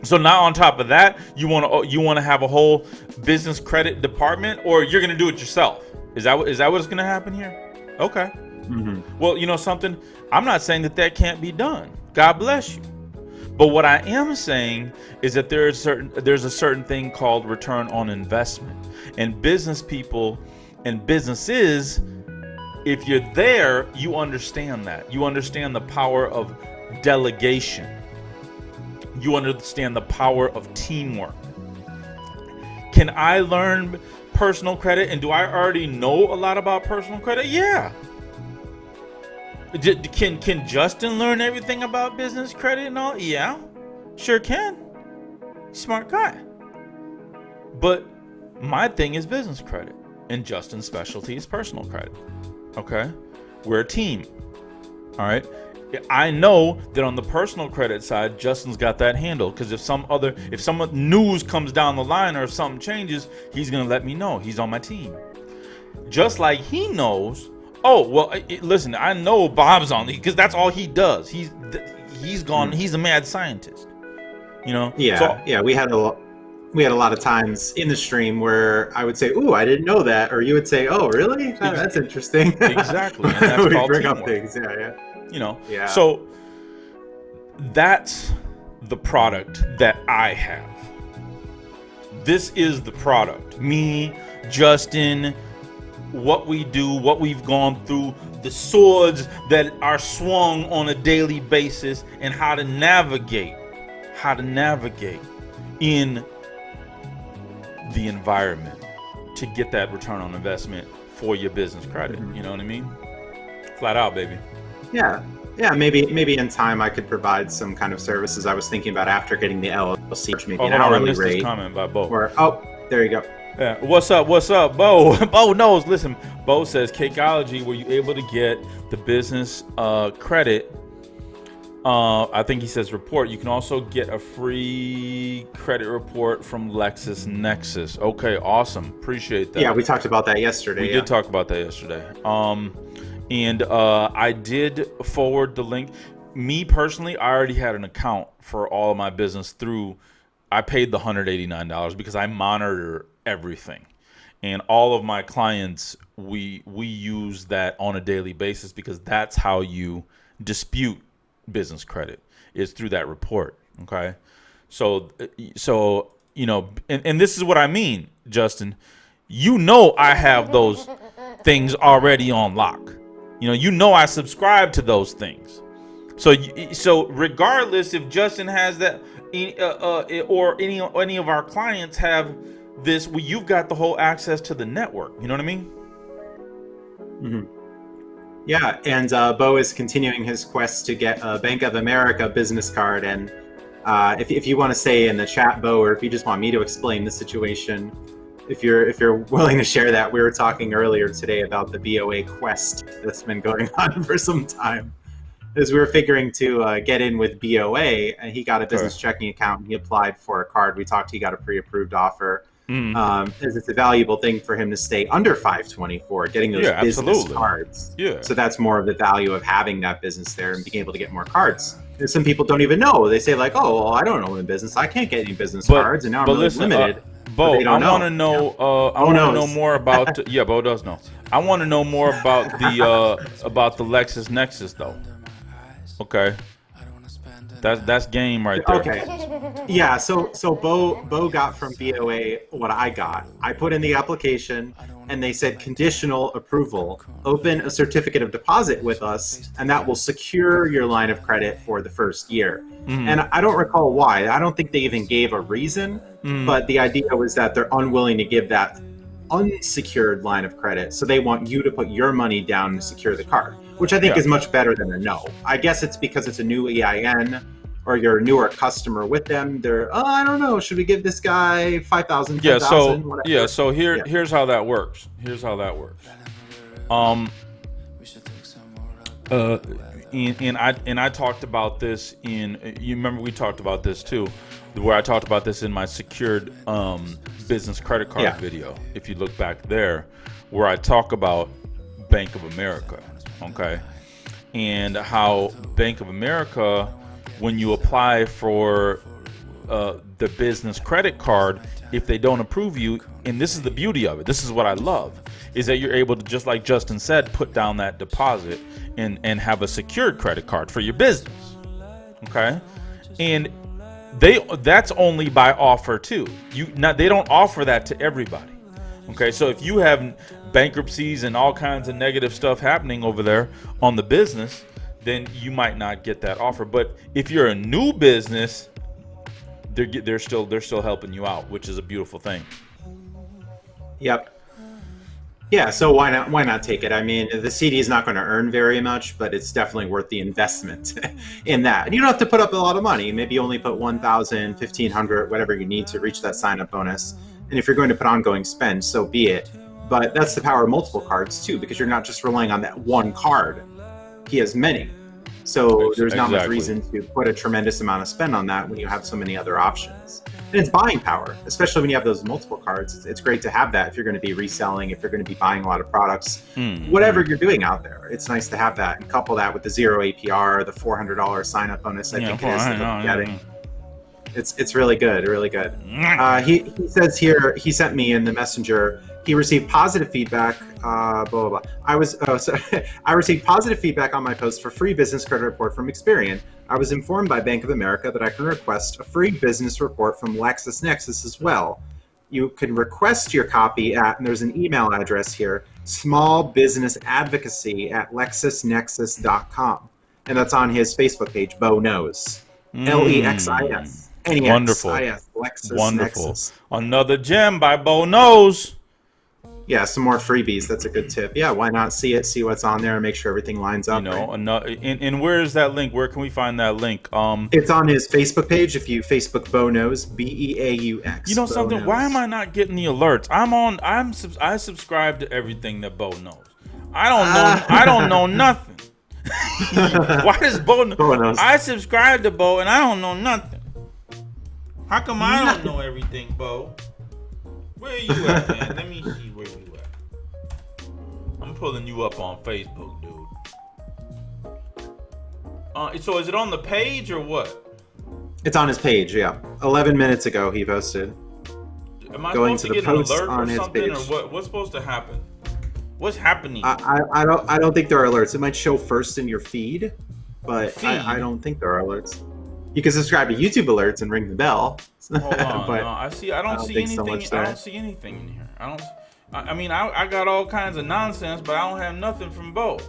So now on top of that, you want to have a whole business credit department, or you're going to do it yourself. Is that what's going to happen here? Okay. Mm-hmm. Well, something, I'm not saying that can't be done. God bless you. But what I am saying is that there's a certain thing called return on investment. And business people and businesses, if you're there, you understand that. You understand the power of delegation. You understand the power of teamwork. Can I learn personal credit? And do I already know a lot about personal credit? Yeah. Can Justin learn everything about business credit and all? Yeah, sure can. Smart guy. But my thing is business credit, and Justin's specialty is personal credit. Okay? We're a team. All right? I know that on the personal credit side, Justin's got that handled, because if some news comes down the line or if something changes, he's going to let me know. He's on my team. Just like he knows, oh, well, listen, I know Bob's on the, because that's all he does. He's gone. He's a mad scientist, Yeah, so, we had a lot of times in the stream where I would say, "Ooh, I didn't know that," or you would say, "Oh, really? That's interesting." Exactly, and that's we called bring teamwork. Up things. Yeah. So that's the product that I have. This is the product. Me, Justin. What we do, what we've gone through, the swords that are swung on a daily basis, and how to navigate in the environment to get that return on investment for your business credit. You know what I mean? Flat out, baby. Yeah. Maybe in time I could provide some kind of services. I was thinking about after getting the LLC, maybe an hourly rate. This comment by Bo. There you go. Yeah. What's up, Bo? Bo knows. Listen, Bo says, Cakeology, were you able to get the business credit? I think he says report. You can also get a free credit report from LexisNexis. Okay, awesome. Appreciate that. Yeah, we talked about that yesterday. We did talk about that yesterday. And I did forward the link. Me personally, I already had an account for all of my business through. I paid the $189 because I monitor everything, and all of my clients, we use that on a daily basis, because that's how you dispute business credit, is through that report. Okay, so and this is what I mean, Justin. I have those things already on lock. I subscribe to those things. So regardless if Justin has that, or any of our clients have this, you've got the whole access to the network. You know what I mean? Mm-hmm. Yeah, and Bo is continuing his quest to get a Bank of America business card. And if you want to say in the chat, Bo, or if you just want me to explain the situation, if you're willing to share that. We were talking earlier today about the BOA quest that's been going on for some time. As we were figuring to get in with BOA, and he got a business checking account and he applied for a card. We talked, he got a pre-approved offer. As it's a valuable thing for him to stay under 524, getting those business cards. Yeah. So that's more of the value of having that business there and being able to get more cards. And some people don't even know. They say like, oh, well, I don't own a business. I can't get any business cards, and now I'm really limited. Bo, I want to know. I want to know more about. Bo does know. I want to know more about the LexisNexis though. Okay. That's game right there. Okay. Yeah, so Bo got from BOA what I got. I put in the application and they said conditional approval. Open a certificate of deposit with us and that will secure your line of credit for the first year. And I don't recall why. I don't think they even gave a reason, but the idea was that they're unwilling to give that unsecured line of credit. So they want you to put your money down to secure the card, which I think is much better than a no. I guess it's because it's a new EIN or you're a newer customer with them. They're, I don't know, should we give this guy 5,000, 10,000, whatever. So here's how that works. And I talked about this you remember we talked about this too, where I talked about this in my secured business credit card video. If you look back there, where I talk about Bank of America, okay, and how Bank of America, when you apply for the business credit card, if they don't approve you, and this is the beauty of it, this is what I love, is that you're able to, just like Justin said, put down that deposit and have a secured credit card for your business, okay? And that's only by offer too. They don't offer that to everybody, okay? So if you have bankruptcies and all kinds of negative stuff happening over there on the business, then you might not get that offer. But if you're a new business, they're still helping you out, which is a beautiful thing. Yep. Yeah, so why not take it? I mean, the CD is not going to earn very much, but it's definitely worth the investment in that. And you don't have to put up a lot of money. Maybe only put 1,000, 1,500, whatever you need to reach that sign-up bonus. And if you're going to put ongoing spend, so be it. But that's the power of multiple cards too, because you're not just relying on that one card. He has many. So there's not much reason to put a tremendous amount of spend on that when you have so many other options. And it's buying power, especially when you have those multiple cards. It's great to have that if you're going to be reselling, if you're going to be buying a lot of products, whatever you're doing out there. It's nice to have that and couple that with the 0 APR, the $400 sign-up bonus. I think it is that I'm getting. It's really good, really good. He says here, he sent me in the messenger, he received positive feedback, blah, blah, blah. I received positive feedback on my post for free business credit report from Experian. I was informed by Bank of America that I can request a free business report from LexisNexis as well. You can request your copy at, and there's an email address here, smallbusinessaadvocacy@lexisnexis.com. And that's on his Facebook page, Bo Knows. LEXIS. Wonderful. LexisNexis. Wonderful. Another gem by Bo Knows. Yeah, some more freebies. That's a good tip. Yeah, why not see what's on there, and make sure everything lines up. And where is that link? Where can we find that link? It's on his Facebook page. If you Facebook Bo Knows, BEAUX. You know something? Knows. Why am I not getting the alerts? I subscribe to everything that Bo knows. I don't know nothing. Why does Bo knows? I subscribe to Bo and I don't know nothing. How come I don't know everything, Bo? Where are you at, man? Let me see where you at. I'm pulling you up on Facebook, dude. So is it on the page or what? It's on his page, yeah. 11 minutes ago he posted. Am I going to get an alert or something, or what's supposed to happen? What's happening? I don't think there are alerts. It might show first in your feed, but I don't think there are alerts. You can subscribe to YouTube alerts and ring the bell. Hold on, but no, I don't see anything. I don't see anything in here. I got all kinds of nonsense, but I don't have nothing from Bo.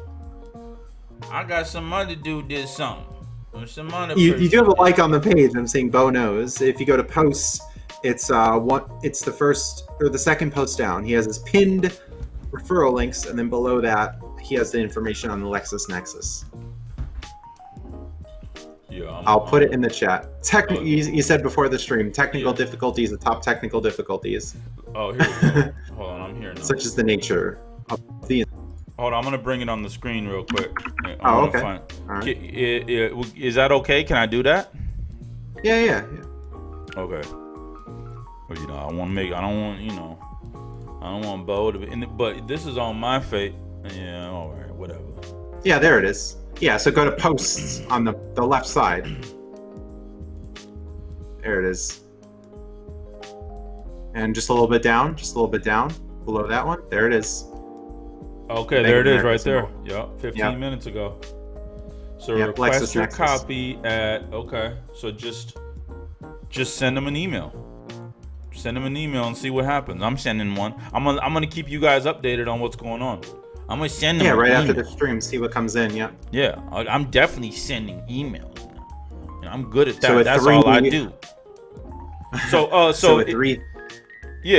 I got some other dude did something. Or some other you do have a like on the page. I'm seeing Bo Knows. If you go to posts, it's the first or the second post down. He has his pinned referral links, and then below that he has the information on the LexisNexis. Yeah, I'll put it in the chat. You said before the stream, technical difficulties, the top technical difficulties. Oh, here we go. Hold on, I'm here now. Such as the nature of the... Hold on, I'm gonna bring it on the screen real quick. Okay. All right. Is that okay? Can I do that? Yeah. Okay. Well, I don't want Bo to be, but this is on my fate. Yeah, all right, whatever. Yeah, there it is. Yeah, so go to posts on the left side. There it is. And just a little bit down, below that one. There it is. Okay, there it is right there. Yep, 15 minutes ago. So request your copy at, okay, so just send them an email. Send them an email and see what happens. I'm sending one. I'm gonna keep you guys updated on what's going on. I'm gonna send them. Yeah, right after the stream, see what comes in. Yeah. Yeah, I'm definitely sending emails. I'm good at that. So that's all I do.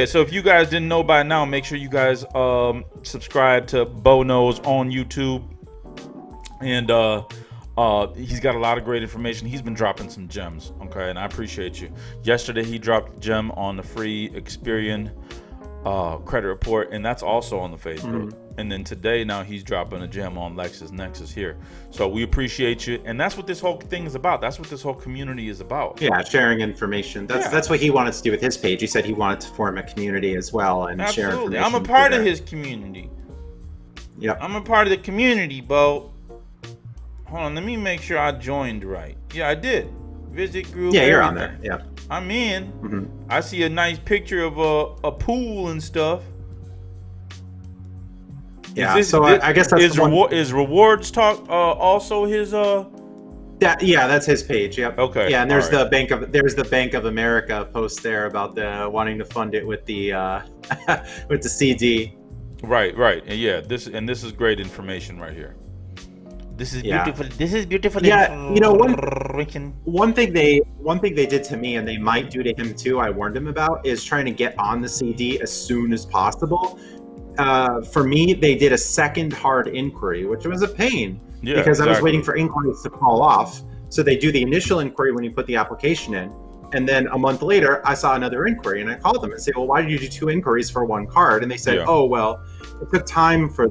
So if you guys didn't know by now, make sure you guys subscribe to Bo Knows on YouTube, and he's got a lot of great information. He's been dropping some gems, okay, and I appreciate you. Yesterday he dropped a gem on the free Experian credit report, and that's also on the Facebook. And then today, now he's dropping a gem on LexisNexis here. So we appreciate you, and that's what this whole thing is about. That's what this whole community is about. Yeah, sharing information. That's what he wanted to do with his page. He said he wanted to form a community as well and share information. I'm a part of his community. Yeah, I'm a part of the community, Bo. Hold on, let me make sure I joined right. Yeah, I did. Visit group. Yeah, you're on there. Yeah, I'm in. I see a nice picture of a pool and stuff. Yeah, I guess that's is rewards talk also his that's his page. Yep. Okay. Yeah, and there's the Bank of America post there about the wanting to fund it with the with the CD. Right. Yeah, this is great information right here. This is beautiful. This is beautiful. Yeah, one thing they did to me, and they might do to him too, I warned him about, is trying to get on the CD as soon as possible. For me, they did a second hard inquiry, which was a pain because I was waiting for inquiries to fall off. So they do the initial inquiry when you put the application in, and then a month later, I saw another inquiry, and I called them and said, "Well, why did you do 2 inquiries for 1 card?" And they said, "Oh, well, it took time for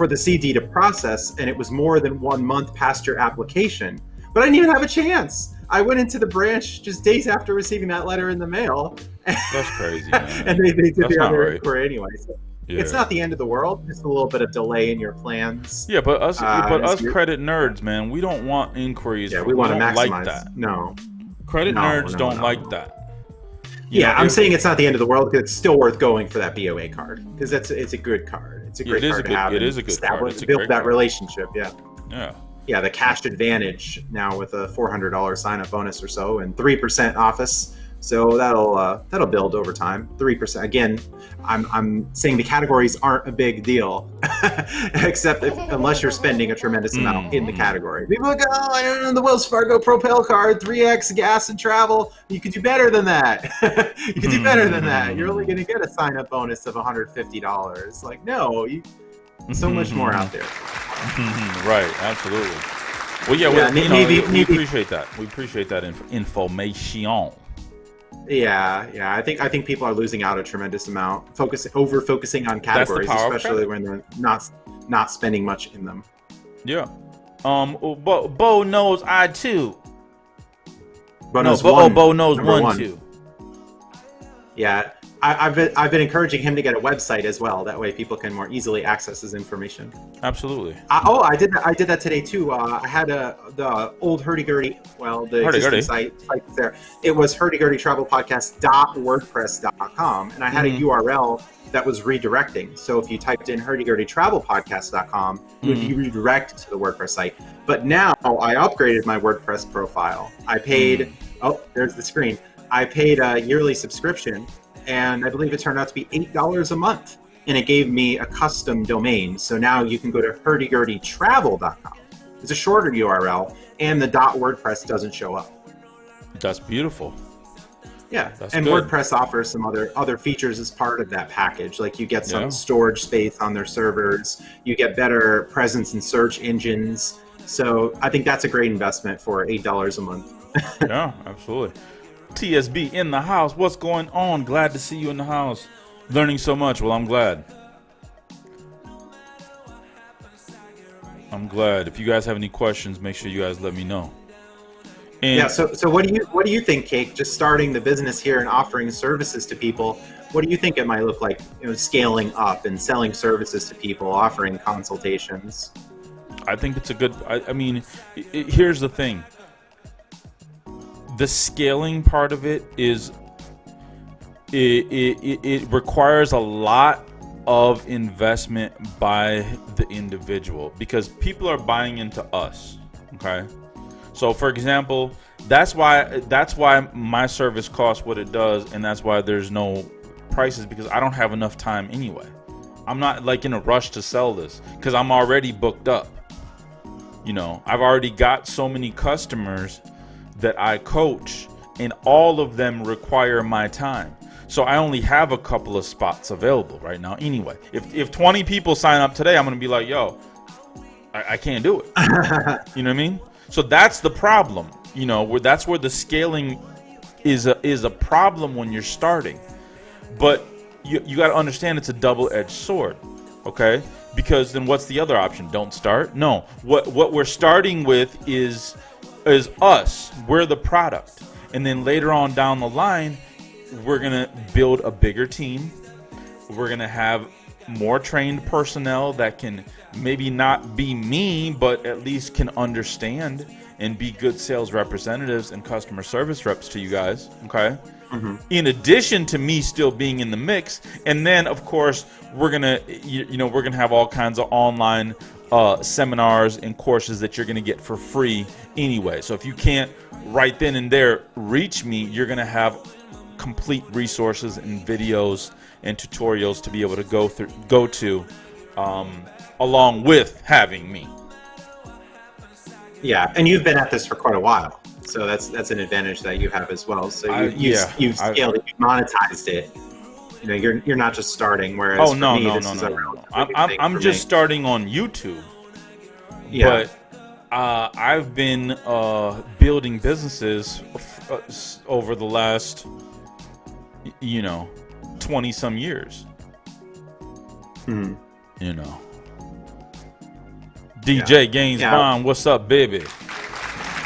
the CD to process, and it was more than 1 month past your application." But I didn't even have a chance. I went into the branch just days after receiving that letter in the mail. That's crazy, man. And they did the other inquiry anyway. So it's not the end of the world. Just a little bit of delay in your plans. Yeah, but us credit nerds, man, we don't want inquiries. Yeah, we want to maximize. Like that. No. Credit nerds don't like that. I'm saying it's not the end of the world because it's still worth going for that BOA card because it's a good card. It's a great card to have. It is a good card. To build that relationship. Yeah. Yeah, the cash advantage now with a $400 sign-up bonus or so and 3% office. So that'll build over time. 3%. Again, I'm saying the categories aren't a big deal, except unless you're spending a tremendous amount in the category. People go, "Oh, I don't know the Wells Fargo Propel card, 3x gas and travel." You could do better than that. You could do better than that. You're only going to get a sign-up bonus of $150. Like, no, so much more out there. Right, absolutely. Well, we appreciate that. We appreciate that information. Yeah. I think people are losing out a tremendous amount, over focusing on categories, especially when they're not spending much in them. Yeah. Bo knows I too. Bo knows one. Bo knows one too. Yeah. I've been encouraging him to get a website as well. That way, people can more easily access his information. Absolutely. I did that. I did that today too. I had the old Hurdy Gurdy. Well, the existing site there. It was Hurdy Gurdy Travel Podcast.wordpress.com, and I had a URL that was redirecting. So if you typed in Hurdy Gurdy Travel Podcast.com, it would be redirected to the WordPress site. But now I upgraded my WordPress profile. I paid. Oh, there's the screen. I paid a yearly subscription. And I believe it turned out to be $8 a month. And it gave me a custom domain. So now you can go to hurdygurdytravel.com. It's a shorter URL, and the .wordpress doesn't show up. That's beautiful. Yeah, and good. WordPress offers some other features as part of that package. Like you get some storage space on their servers. You get better presence in search engines. So I think that's a great investment for $8 a month. Yeah, absolutely. TSB in the house. What's going on? Glad to see you in the house. Learning so much. Well, I'm glad. I'm glad. If you guys have any questions, make sure you guys let me know. And yeah. So what do you think, Cake? Just starting the business here and offering services to people. What do you think it might look like? Scaling up and selling services to people, offering consultations. I think it's a good. I mean, here's the thing. The scaling part of it is it requires a lot of investment by the individual because people are buying into us. Okay, so for example, that's why my service costs what it does, and that's why there's no prices because I don't have enough time anyway. I'm not like in a rush to sell this because I'm already booked up. I've already got so many customers that I coach, and all of them require my time. So I only have a couple of spots available right now anyway. If 20 people sign up today, I'm going to be like, yo, I can't do it. You know what I mean? So that's the problem, that's where the scaling is a problem when you're starting. But you got to understand it's a double-edged sword, okay? Because then what's the other option? Don't start? No. What we're starting with is us. We're the product. And then later on down the line, we're going to build a bigger team. We're going to have more trained personnel that can maybe not be me, but at least can understand and be good sales representatives and customer service reps to you guys, okay? Mm-hmm. In addition to me still being in the mix. And then, of course, we're going to, we're going to have all kinds of online seminars and courses that you're going to get for free anyway. So if you can't right then and there reach me, you're going to have complete resources and videos and tutorials to be able to go to along with having me. Yeah, and you've been at this for quite a while, so that's an advantage that you have as well. So you've scaled it, you've monetized it. You're not just starting. Whereas no. I'm just starting on YouTube. Yeah. But I've been building businesses over the last 20 some years. DJ Gaines Bond, what's up, baby?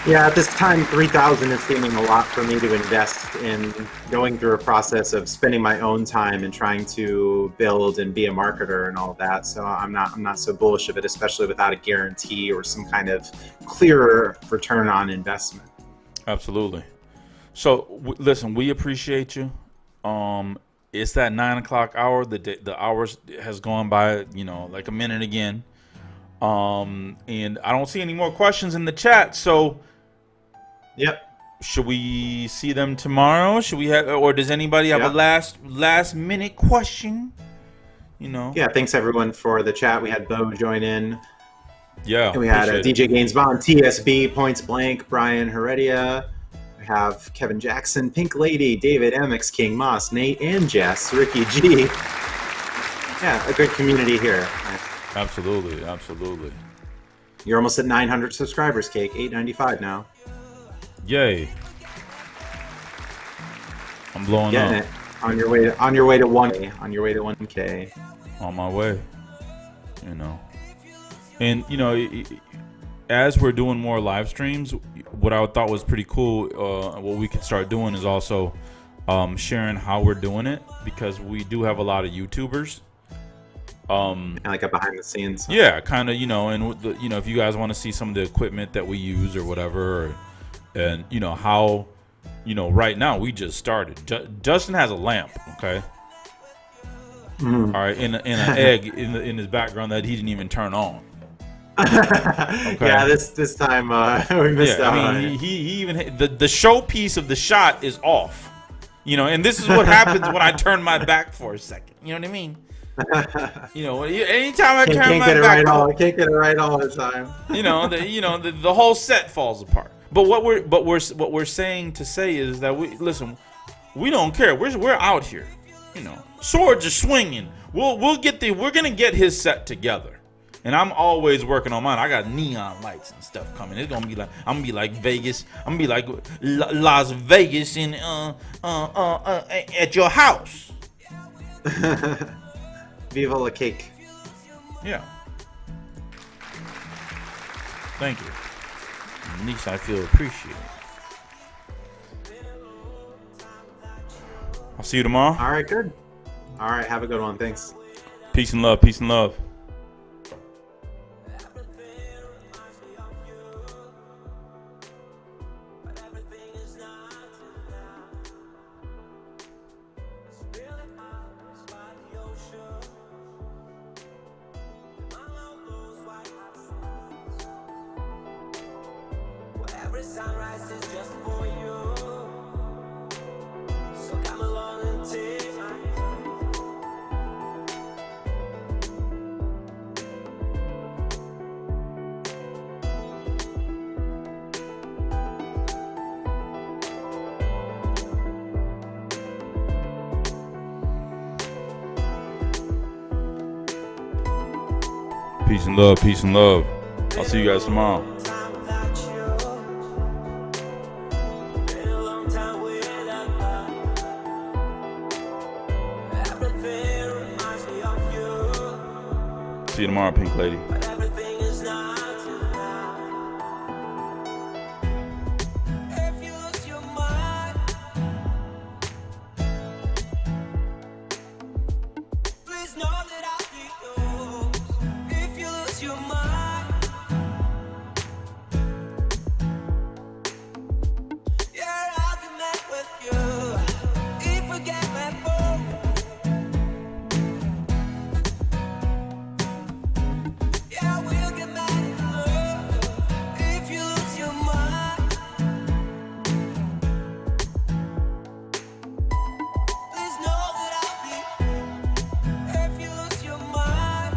Yeah, at this time, 3,000 is seeming a lot for me to invest in going through a process of spending my own time and trying to build and be a marketer and all of that. So I'm not so bullish of it, especially without a guarantee or some kind of clearer return on investment. Absolutely. So listen, we appreciate you. It's that 9 o'clock hour. The hours has gone by, like a minute again. And I don't see any more questions in the chat. So, yep. Should we see them tomorrow? Should we have, or does anybody have a last minute question? Yeah. Thanks everyone for the chat. We had Bo join in. Yeah. And we had DJ Gaines Bond, TSB, Points Blank, Brian Heredia. We have Kevin Jackson, Pink Lady, David, MX King, Moss, Nate, and Jess, Ricky G. Yeah, a good community here. Absolutely. You're almost at 900 subscribers, Cake. 895 now. Yay! I'm blowing up. It. On your way to 1K. On your way to 1K. On my way. And as we're doing more live streams, what I thought was pretty cool, what we could start doing is also sharing how we're doing it, because we do have a lot of YouTubers. And like a behind the scenes. Yeah, kind of, and if you guys want to see some of the equipment that we use or whatever, and how, right now we just started. Justin has a lamp, okay. All right, in an egg in his background that he didn't even turn on. Okay. Yeah, this time we missed out. I mean, he even the showpiece of the shot is off, and this is what happens when I turn my back for a second. You know what I mean? Anytime I turn my back, I can't get it right all the time. The whole set falls apart. But what we're saying is that we don't care. We're out here. Swords are swinging. We're gonna get his set together, And I'm always working on mine. I got neon lights and stuff coming. It's gonna be like I'm gonna be like Vegas. I'm gonna be like Las Vegas in at your house. Viva la cake. Yeah. Thank you. At least I feel appreciated. I'll see you tomorrow. All right, good. All right, have a good one. Thanks. Peace and love. Peace and love. Every sunrise is just for you. So come along and take my Peace and love. Peace and love. I'll see you guys tomorrow. time without you. Been a long time without love. Everything reminds me of you. See you tomorrow, Pink Lady. But everything is not tonight. If you lose your mind, please know that I'll be yours. If you lose your mind, yeah, I'll get mad with you. If we get mad, yeah, we'll get mad in love. If you lose your mind, please know that I'll be. If you lose your mind,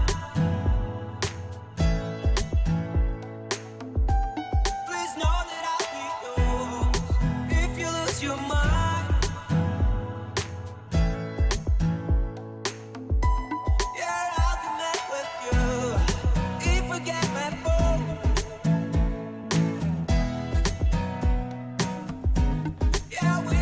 please know that I'll be yours. If you lose your mind, yeah, I'll get mad with you. If we get mad, yeah, we